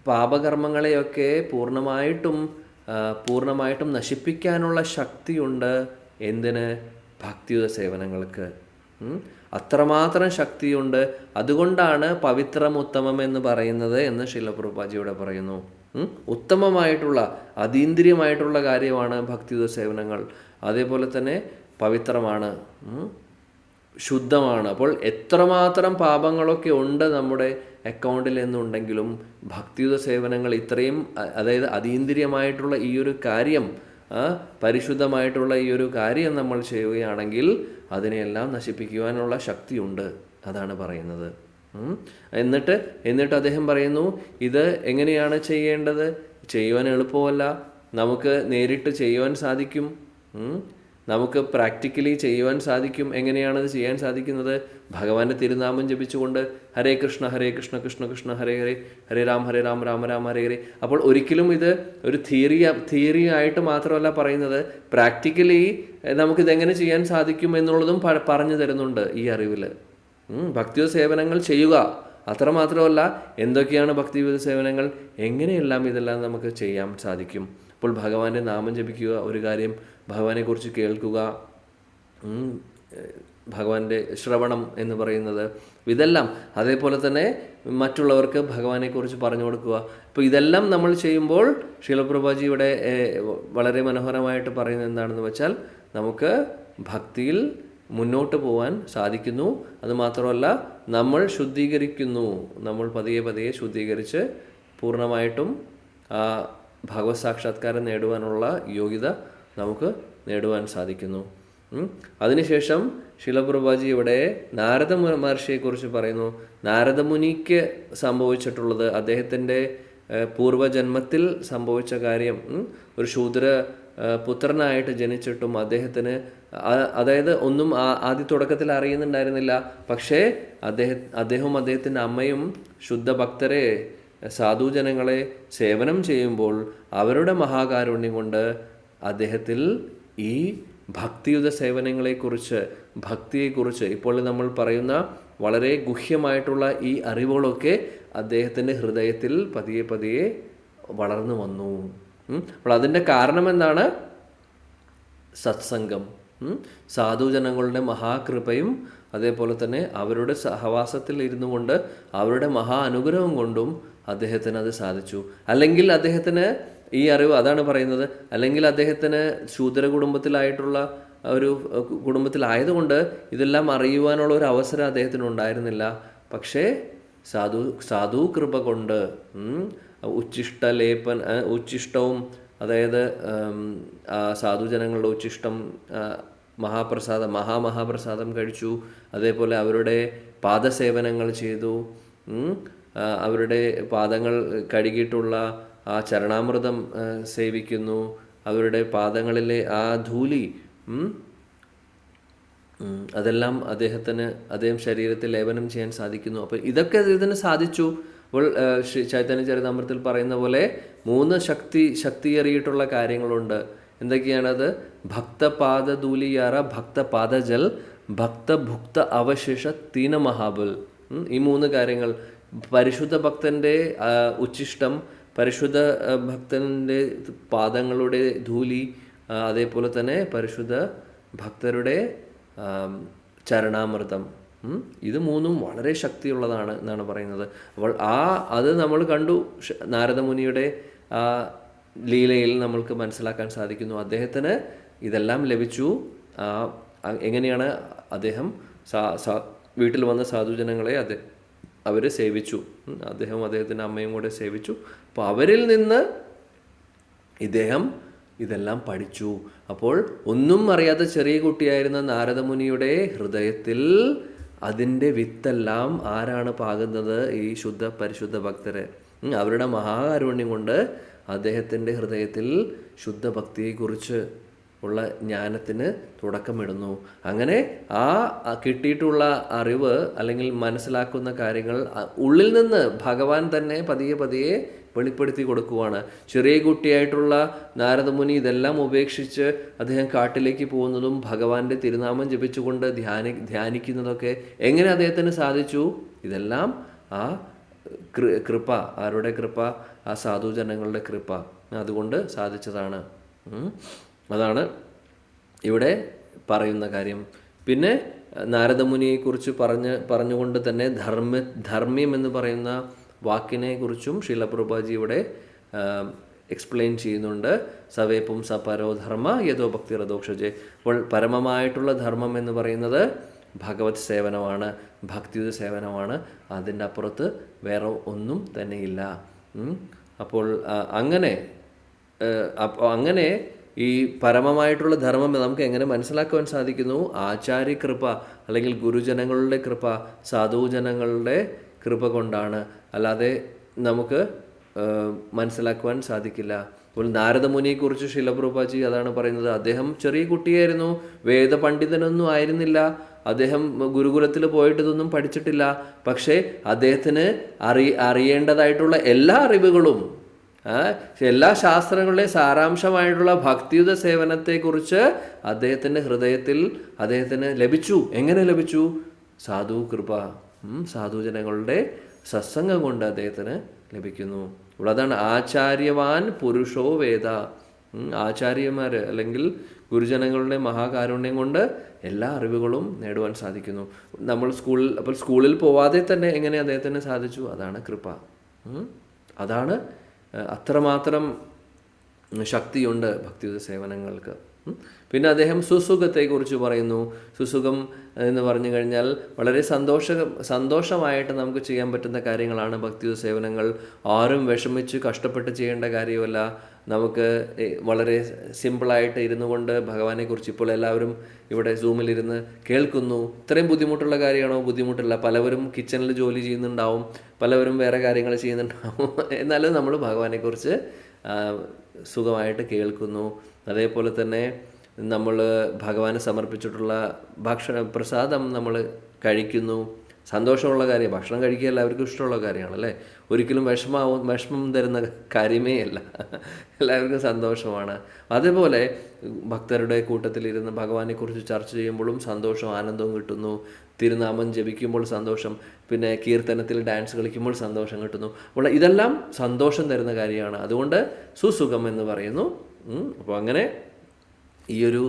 പാപകർമ്മങ്ങളെയൊക്കെ പൂർണ്ണമായിട്ടും നശിപ്പിക്കാനുള്ള ശക്തിയുണ്ട്. എന്തിന്? ഭക്തിയുത സേവനങ്ങൾക്ക് അത്രമാത്രം ശക്തിയുണ്ട്. അതുകൊണ്ടാണ് പവിത്രം ഉത്തമം എന്ന് പറയുന്നത് എന്ന് ശീല പ്രഭുപാദി ഇവിടെ പറയുന്നു. ഉത്തമമായിട്ടുള്ള, അതീന്ദ്രിയമായിട്ടുള്ള കാര്യമാണ് ഭക്തിയുത സേവനങ്ങൾ. അതേപോലെ തന്നെ പവിത്രമാണ്, ശുദ്ധമാണ്. അപ്പോൾ എത്രമാത്രം പാപങ്ങളൊക്കെ ഉണ്ട് നമ്മുടെ അക്കൗണ്ടിൽ എന്നുണ്ടെങ്കിലും ഭക്തിയുത സേവനങ്ങൾ ഇത്രയും, അതായത് അതീന്ദ്രിയമായിട്ടുള്ള ഈ ഒരു കാര്യം, പരിശുദ്ധമായിട്ടുള്ള ഈ ഒരു കാര്യം നമ്മൾ ചെയ്യുകയാണെങ്കിൽ അതിനെയെല്ലാം നശിപ്പിക്കുവാനുള്ള ശക്തിയുണ്ട്. അതാണ് പറയുന്നത്. എന്നിട്ട് അദ്ദേഹം പറയുന്നു, ഇത് എങ്ങനെയാണ് ചെയ്യേണ്ടത്? ചെയ്യുവാൻ എളുപ്പമല്ല. നമുക്ക് നേരിട്ട് ചെയ്യുവാൻ സാധിക്കും, നമുക്ക് പ്രാക്ടിക്കലി ചെയ്യുവാൻ സാധിക്കും. എങ്ങനെയാണത് ചെയ്യാൻ സാധിക്കുന്നത്? ഭഗവാന്റെ തിരുനാമം ജപിച്ചുകൊണ്ട് ഹരേ കൃഷ്ണ ഹരേ കൃഷ്ണ കൃഷ്ണ കൃഷ്ണ ഹരേ ഹരേ, ഹരേ രാം രാമ രാം ഹരേ ഹരേ. അപ്പോൾ ഒരിക്കലും ഇത് ഒരു തിയറി ആയിട്ട് മാത്രമല്ല പറയുന്നത്, പ്രാക്ടിക്കലി നമുക്കിതെങ്ങനെ ചെയ്യാൻ സാധിക്കും എന്നുള്ളതും പറഞ്ഞു തരുന്നുണ്ട് ഈ അറിവിൽ. ഭക്തിയുത സേവനങ്ങൾ ചെയ്യുക അത്രമാത്രമല്ല, എന്തൊക്കെയാണ് ഭക്തിയുത സേവനങ്ങൾ, എങ്ങനെയെല്ലാം ഇതെല്ലാം നമുക്ക് ചെയ്യാൻ സാധിക്കും. അപ്പോൾ ഭഗവാന്റെ നാമം ജപിക്കുക ഒരു കാര്യം, ഭഗവാനെക്കുറിച്ച് കേൾക്കുക, ഭഗവാന്റെ ശ്രവണം എന്ന് പറയുന്നത്, ഇതെല്ലാം. അതേപോലെ തന്നെ മറ്റുള്ളവർക്ക് ഭഗവാനെക്കുറിച്ച് പറഞ്ഞു കൊടുക്കുക. അപ്പോൾ ഇതെല്ലാം നമ്മൾ ചെയ്യുമ്പോൾ ശീല പ്രഭുപാദി ഇവിടെ വളരെ മനോഹരമായിട്ട് പറയുന്നത് എന്താണെന്ന് വെച്ചാൽ, നമുക്ക് ഭക്തിയിൽ മുന്നോട്ട് പോകാൻ സാധിക്കുന്നു. അതുമാത്രമല്ല, നമ്മൾ ശുദ്ധീകരിക്കുന്നു. നമ്മൾ പതിയെ പതിയെ ശുദ്ധീകരിച്ച് പൂർണ്ണമായിട്ടും ഭഗവത് സാക്ഷാത്കാരം നേടുവാനുള്ള യോഗ്യത നമുക്ക് നേടുവാൻ സാധിക്കുന്നു. അതിനുശേഷം ശീല പ്രഭുപാദി ഇവിടെ നാരദ മഹർഷിയെക്കുറിച്ച് പറയുന്നു. നാരദ മുനിക്ക് സംഭവിച്ചിട്ടുള്ളത്, അദ്ദേഹത്തിൻ്റെ പൂർവജന്മത്തിൽ സംഭവിച്ച കാര്യം. ഒരു ശൂദ്ര പുത്രനായിട്ട് ജനിച്ചിട്ടും അദ്ദേഹത്തിന്, അതായത് ഒന്നും ആദ്യ തുടക്കത്തിൽ അറിയുന്നുണ്ടായിരുന്നില്ല. പക്ഷേ അദ്ദേഹവും അദ്ദേഹത്തിൻ്റെ അമ്മയും ശുദ്ധഭക്തരെ, സാധുജനങ്ങളെ സേവനം ചെയ്യുമ്പോൾ അവരുടെ മഹാകാരുണ്യം കൊണ്ട് അദ്ദേഹത്തിൽ ഈ ഭക്തിയുത സേവനങ്ങളെക്കുറിച്ച്, ഭക്തിയെക്കുറിച്ച് ഇപ്പോൾ നമ്മൾ പറയുന്ന വളരെ ഗുഹ്യമായിട്ടുള്ള ഈ അറിവുകളൊക്കെ അദ്ദേഹത്തിൻ്റെ ഹൃദയത്തിൽ പതിയെ പതിയെ വളർന്നു വന്നു. അപ്പോൾ അതിൻ്റെ കാരണം എന്താണ്? സത്സംഗം, സാധുജനങ്ങളുടെ മഹാകൃപയും അതേപോലെ തന്നെ അവരുടെ സഹവാസത്തിൽ ഇരുന്നു കൊണ്ട് അവരുടെ മഹാ അനുഗ്രഹം കൊണ്ടും അദ്ദേഹത്തിന് അത് സാധിച്ചു. അല്ലെങ്കിൽ അദ്ദേഹത്തിന് ഈ അറിവ്, അതാണ് പറയുന്നത്, അല്ലെങ്കിൽ അദ്ദേഹത്തിന് ശൂദ്ര കുടുംബത്തിലായിട്ടുള്ള ഒരു കുടുംബത്തിലായതുകൊണ്ട് ഇതെല്ലാം അറിയുവാനുള്ള ഒരു അവസരം അദ്ദേഹത്തിന് ഉണ്ടായിരുന്നില്ല. പക്ഷേ സാധു കൃപ കൊണ്ട് ഉച്ഛിഷ്ടവും, അതായത് സാധുജനങ്ങളുടെ ഉച്ഛിഷ്ടം മഹാപ്രസാദം കഴിച്ചു. അതേപോലെ അവരുടെ പാദസേവനങ്ങൾ ചെയ്തു. അവരുടെ പാദങ്ങൾ കഴുകിയിട്ടുള്ള ആ ചരണാമൃതം സേവിക്കുന്നു. അവരുടെ പാദങ്ങളിലെ ആ ധൂളി, അതെല്ലാം അദ്ദേഹം ശരീരത്തിൽ ലേപനം ചെയ്യാൻ സാധിക്കുന്നു. അപ്പോൾ ഇതൊക്കെ ഇതിന് സാധിച്ചു. അപ്പോൾ ചൈതന്യ ചരിതാമൃതത്തിൽ പറയുന്ന പോലെ 3 ശക്തിയേറിയിട്ടുള്ള കാര്യങ്ങളുണ്ട്. എന്തൊക്കെയാണത്? ഭക്തപാദധൂലിയാറ ഭക്തപാദജൽ ഭക്തഭുക്ത അവശേഷ തീന മഹാബൽ. ഈ 3 കാര്യങ്ങൾ. പരിശുദ്ധ ഭക്തൻ്റെ ഉച്ഛിഷ്ടം, പരിശുദ്ധ ഭക്തൻ്റെ പാദങ്ങളുടെ ധൂളി, അതേപോലെ തന്നെ പരിശുദ്ധ ഭക്തരുടെ ചരണാമൃതം. ഇത് 3ഉം വളരെ ശക്തിയുള്ളതാണ് എന്നാണ് പറയുന്നത്. അപ്പോൾ അത് നമ്മൾ കണ്ടു. നാരദമുനിയുടെ ലീലയിൽ നമ്മൾക്ക് മനസ്സിലാക്കാൻ സാധിക്കുന്നു. അദ്ദേഹത്തിന് ഇതെല്ലാം ലഭിച്ചു. എങ്ങനെയാണ് അദ്ദേഹം വീട്ടിൽ വന്ന സാധുജനങ്ങളെ അവർ സേവിച്ചു. അദ്ദേഹത്തിൻ്റെ അമ്മയും കൂടെ സേവിച്ചു. അപ്പോൾ അവരിൽ നിന്ന് ഇദ്ദേഹം ഇതെല്ലാം പഠിച്ചു. അപ്പോൾ ഒന്നും അറിയാത്ത ചെറിയ കുട്ടിയായിരുന്ന നാരദമുനിയുടെ ഹൃദയത്തിൽ അതിൻ്റെ വിത്തെല്ലാം ആരാണ് പാകുന്നത്? ഈ ശുദ്ധ പരിശുദ്ധ ഭക്തരെ. അവരുടെ മഹാകാരുണ്യം കൊണ്ട് അദ്ദേഹത്തിൻ്റെ ഹൃദയത്തിൽ ശുദ്ധ ഭക്തിയെക്കുറിച്ച് ഉള്ള ജ്ഞാനത്തിന് തുടക്കമിടുന്നു. അങ്ങനെ കിട്ടിയിട്ടുള്ള അറിവ് അല്ലെങ്കിൽ മനസ്സിലാക്കുന്ന കാര്യങ്ങൾ ഉള്ളിൽ നിന്ന് ഭഗവാൻ തന്നെ പതിയെ പതിയെ വെളിപ്പെടുത്തി കൊടുക്കുവാണ്. ചെറിയ കുട്ടിയായിട്ടുള്ള നാരദമുനി ഇതെല്ലാം ഉപേക്ഷിച്ച് അദ്ദേഹം കാട്ടിലേക്ക് പോകുന്നതും ഭഗവാന്റെ തിരുനാമം ജപിച്ചുകൊണ്ട് ധ്യാനിക്കുന്നതൊക്കെ എങ്ങനെ അദ്ദേഹത്തിന് സാധിച്ചു? ഇതെല്ലാം കൃപ. ആരുടെ കൃപ? ആ സാധുജനങ്ങളുടെ കൃപ. അതുകൊണ്ട് സാധിച്ചതാണ്. അതാണ് ഇവിടെ പറയുന്ന കാര്യം. പിന്നെ നാരദമുനിയെക്കുറിച്ച് പറഞ്ഞുകൊണ്ട് തന്നെ ധർമ്മ്യം എന്ന് പറയുന്ന വാക്കിനെ കുറിച്ചും ശീല പ്രഭുപാദി ഇവിടെ എക്സ്പ്ലെയിൻ ചെയ്യുന്നുണ്ട്. സവേപും സപരോ ധർമ്മ യഥോ ഭക്തി രഥോക്ഷജെ. അപ്പോൾ പരമമായിട്ടുള്ള ധർമ്മം എന്ന് പറയുന്നത് ഭഗവത് സേവനമാണ്, ഭക്തിയുത സേവനമാണ്. അതിൻ്റെ അപ്പുറത്ത് വേറെ ഒന്നും തന്നെയില്ല. അപ്പോൾ അങ്ങനെ ഈ പരമമായിട്ടുള്ള ധർമ്മം നമുക്ക് എങ്ങനെ മനസ്സിലാക്കുവാൻ സാധിക്കുന്നു? ആചാര്യകൃപ അല്ലെങ്കിൽ ഗുരുജനങ്ങളുടെ കൃപ, സാധുജനങ്ങളുടെ കൃപ കൊണ്ടാണ്. അല്ലാതെ നമുക്ക് മനസ്സിലാക്കുവാൻ സാധിക്കില്ല. അപ്പോൾ നാരദമുനിയെക്കുറിച്ച് ശീല പ്രഭുപാദി അതാണ് പറയുന്നത്. അദ്ദേഹം ചെറിയ കുട്ടിയായിരുന്നു, വേദപണ്ഡിതനൊന്നും ആയിരുന്നില്ല, അദ്ദേഹം ഗുരുകുലത്തിൽ പോയിട്ട് ഇതൊന്നും പഠിച്ചിട്ടില്ല. പക്ഷേ അദ്ദേഹത്തിന് അറിയേണ്ടതായിട്ടുള്ള എല്ലാ അറിവുകളും, എല്ലാ ശാസ്ത്രങ്ങളുടെയും സാരാംശമായിട്ടുള്ള ഭക്തിയുത സേവനത്തെക്കുറിച്ച് അദ്ദേഹത്തിൻ്റെ ഹൃദയത്തിൽ അദ്ദേഹത്തിന് ലഭിച്ചു. എങ്ങനെ ലഭിച്ചു? സാധു കൃപ, സാധുജനങ്ങളുടെ സത്സംഗം കൊണ്ട് അദ്ദേഹത്തിന് ലഭിക്കുന്നു. അപ്പോൾ അതാണ് ആചാര്യവാൻ പുരുഷോ വേദ. ആചാര്യന്മാർ അല്ലെങ്കിൽ ഗുരുജനങ്ങളുടെ മഹാകാരുണ്യം കൊണ്ട് എല്ലാ അറിവുകളും നേടുവാൻ സാധിക്കുന്നു. അപ്പോൾ സ്കൂളിൽ പോവാതെ തന്നെ എങ്ങനെ അദ്ദേഹത്തിന് സാധിച്ചു? അതാണ് കൃപ. അതാണ് അത്രമാത്രം ശക്തിയുണ്ട് ഭക്തിയുത സേവനങ്ങൾക്ക്. പിന്നെ അദ്ദേഹം സുസുഖത്തെക്കുറിച്ച് പറയുന്നു. സുസുഖം എന്ന് പറഞ്ഞു കഴിഞ്ഞാൽ വളരെ സന്തോഷമായിട്ട് നമുക്ക് ചെയ്യാൻ പറ്റുന്ന കാര്യങ്ങളാണ് ഭക്തിയുത സേവനങ്ങൾ. ആരും വിഷമിച്ച് കഷ്ടപ്പെട്ട് ചെയ്യേണ്ട കാര്യമല്ല. നമുക്ക് വളരെ സിമ്പിളായിട്ട് ഇരുന്നു കൊണ്ട് ഭഗവാനെക്കുറിച്ച് ഇപ്പോൾ എല്ലാവരും ഇവിടെ സൂമിലിരുന്ന് കേൾക്കുന്നു. ഇത്രയും ബുദ്ധിമുട്ടുള്ള കാര്യമാണോ? ബുദ്ധിമുട്ടില്ല. പലവരും കിച്ചണിൽ ജോലി ചെയ്യുന്നുണ്ടാവും, പലവരും വേറെ കാര്യങ്ങൾ ചെയ്യുന്നുണ്ടാവും. എന്നാലും നമ്മൾ ഭഗവാനെക്കുറിച്ച് സുഖമായിട്ട് കേൾക്കുന്നു. അതേപോലെ തന്നെ നമ്മൾ ഭഗവാന് സമർപ്പിച്ചിട്ടുള്ള പ്രസാദം നമ്മൾ കഴിക്കുന്നു. സന്തോഷമുള്ള കാര്യം. ഭക്ഷണം കഴിക്കുക എല്ലാവർക്കും ഇഷ്ടമുള്ള കാര്യമാണല്ലേ. ഒരിക്കലും വിഷമം തരുന്ന കാര്യമേ അല്ല. എല്ലാവർക്കും സന്തോഷമാണ്. അതേപോലെ ഭക്തരുടെ കൂട്ടത്തിലിരുന്ന് ഭഗവാനെക്കുറിച്ച് ചർച്ച ചെയ്യുമ്പോഴും സന്തോഷവും ആനന്ദവും കിട്ടുന്നു. തിരുനാമം ജപിക്കുമ്പോൾ സന്തോഷം, പിന്നെ കീർത്തനത്തിൽ ഡാൻസ് കളിക്കുമ്പോൾ സന്തോഷം കിട്ടുന്നു. അപ്പോൾ ഇതെല്ലാം സന്തോഷം തരുന്ന കാര്യമാണ്. അതുകൊണ്ട് സുസുഖം എന്ന് പറയുന്നു. അപ്പോൾ അങ്ങനെ ഈ ഒരു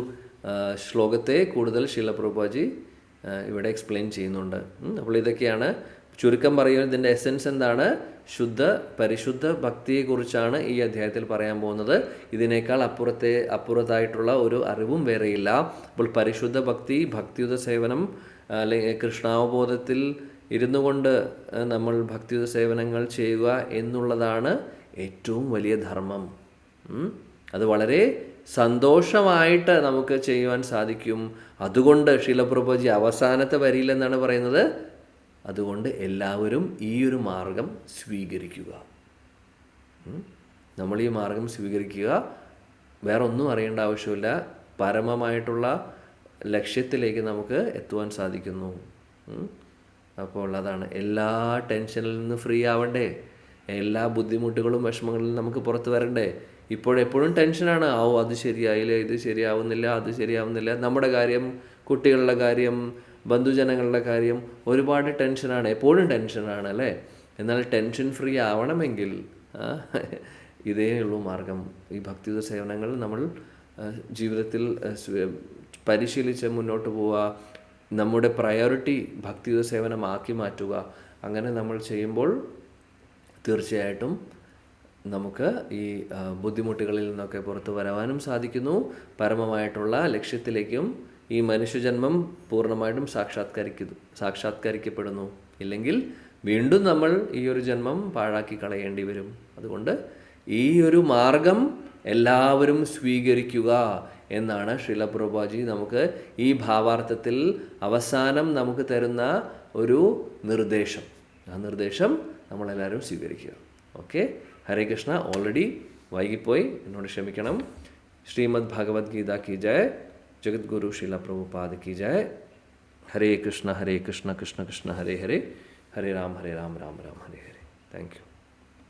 ശ്ലോകത്തെ കൂടുതൽ ശീല പ്രഭുപാദി ഇവിടെ എക്സ്പ്ലെയിൻ ചെയ്യുന്നുണ്ട്. അപ്പോൾ ഇതൊക്കെയാണ് ചുരുക്കം പറയുന്നത്. ഇതിൻ്റെ എസെൻസ് എന്താണ്? പരിശുദ്ധ ഭക്തിയെക്കുറിച്ചാണ് ഈ അധ്യായത്തിൽ പറയാൻ പോകുന്നത്. ഇതിനേക്കാൾ അപ്പുറത്തായിട്ടുള്ള ഒരു അറിവും വേറെയില്ല. അപ്പോൾ പരിശുദ്ധ ഭക്തി, ഭക്തിയുത സേവനം, അല്ലെങ്കിൽ കൃഷ്ണാവബോധത്തിൽ ഇരുന്നു കൊണ്ട് നമ്മൾ ഭക്തിയുത സേവനങ്ങൾ ചെയ്യുക എന്നുള്ളതാണ് ഏറ്റവും വലിയ ധർമ്മം. അത് വളരെ സന്തോഷമായിട്ട് നമുക്ക് ചെയ്യുവാൻ സാധിക്കും. അതുകൊണ്ട് ശീല പ്രഭുപാദി അവസാനത്തെ വരിയിലെന്നാണ് പറയുന്നത്, അതുകൊണ്ട് എല്ലാവരും ഈ ഒരു മാർഗം സ്വീകരിക്കുക. നമ്മൾ ഈ മാർഗം സ്വീകരിക്കുക. വേറെ ഒന്നും അറിയേണ്ട ആവശ്യമില്ല. പരമമായിട്ടുള്ള ലക്ഷ്യത്തിലേക്ക് നമുക്ക് എത്തുവാൻ സാധിക്കുന്നു. അപ്പോൾ അതാണ്. എല്ലാ ടെൻഷനിൽ നിന്ന് ഫ്രീ ആവണ്ടേ? എല്ലാ ബുദ്ധിമുട്ടുകളും വിഷമങ്ങളിൽ നമുക്ക് പുറത്ത് വരണ്ടേ? ഇപ്പോഴെപ്പോഴും ടെൻഷനാണ്. അത് ശരിയായില്ല, ഇത് ശരിയാവുന്നില്ല, അത് ശരിയാവുന്നില്ല, നമ്മുടെ കാര്യം, കുട്ടികളുടെ കാര്യം, ബന്ധുജനങ്ങളുടെ കാര്യം, ഒരുപാട് ടെൻഷനാണ്, എപ്പോഴും ടെൻഷനാണ് അല്ലേ. എന്നാൽ ടെൻഷൻ ഫ്രീ ആവണമെങ്കിൽ ഇതേ ഉള്ളൂ മാർഗം. ഈ ഭക്തിയുത സേവനങ്ങൾ നമ്മൾ ജീവിതത്തിൽ പരിശീലിച്ച് മുന്നോട്ട് പോവുക, നമ്മുടെ പ്രയോറിറ്റി ഭക്തിയുത സേവനമാക്കി മാറ്റുക. അങ്ങനെ നമ്മൾ ചെയ്യുമ്പോൾ തീർച്ചയായിട്ടും നമുക്ക് ഈ ബുദ്ധിമുട്ടുകളിൽ നിന്നൊക്കെ പുറത്തു വരാനും സാധിക്കുന്നു. പരമമായിട്ടുള്ള ലക്ഷ്യത്തിലേക്കും ഈ മനുഷ്യജന്മം പൂർണ്ണമായിട്ടും സാക്ഷാത്കരിക്കപ്പെടുന്നു. ഇല്ലെങ്കിൽ വീണ്ടും നമ്മൾ ഈ ഒരു ജന്മം പാഴാക്കി കളയേണ്ടി വരും. അതുകൊണ്ട് ഈ ഒരു മാർഗം എല്ലാവരും സ്വീകരിക്കുക എന്നാണ് ശ്രീല പ്രഭുപാദി നമുക്ക് ഈ ഭാവാർത്ഥത്തിൽ അവസാനം നമുക്ക് തരുന്ന ഒരു നിർദ്ദേശം. ആ നിർദ്ദേശം നമ്മളെല്ലാവരും സ്വീകരിക്കുക. ഓക്കെ, ഹരേ കൃഷ്ണ. ഓൾറെഡി വൈകിപ്പോയി, എന്നോട് ക്ഷമിക്കണം. ശ്രീമദ് ഭഗവത്ഗീത കി ജയ, ജഗദ്ഗുരു ശ്രീല പ്രഭുപാദ കി ജയ. ഹരേ കൃഷ്ണ കൃഷ്ണ കൃഷ്ണ ഹരേ ഹരേ, ഹരേ രാം രാം രാം ഹരേ ഹരേ. Thank U.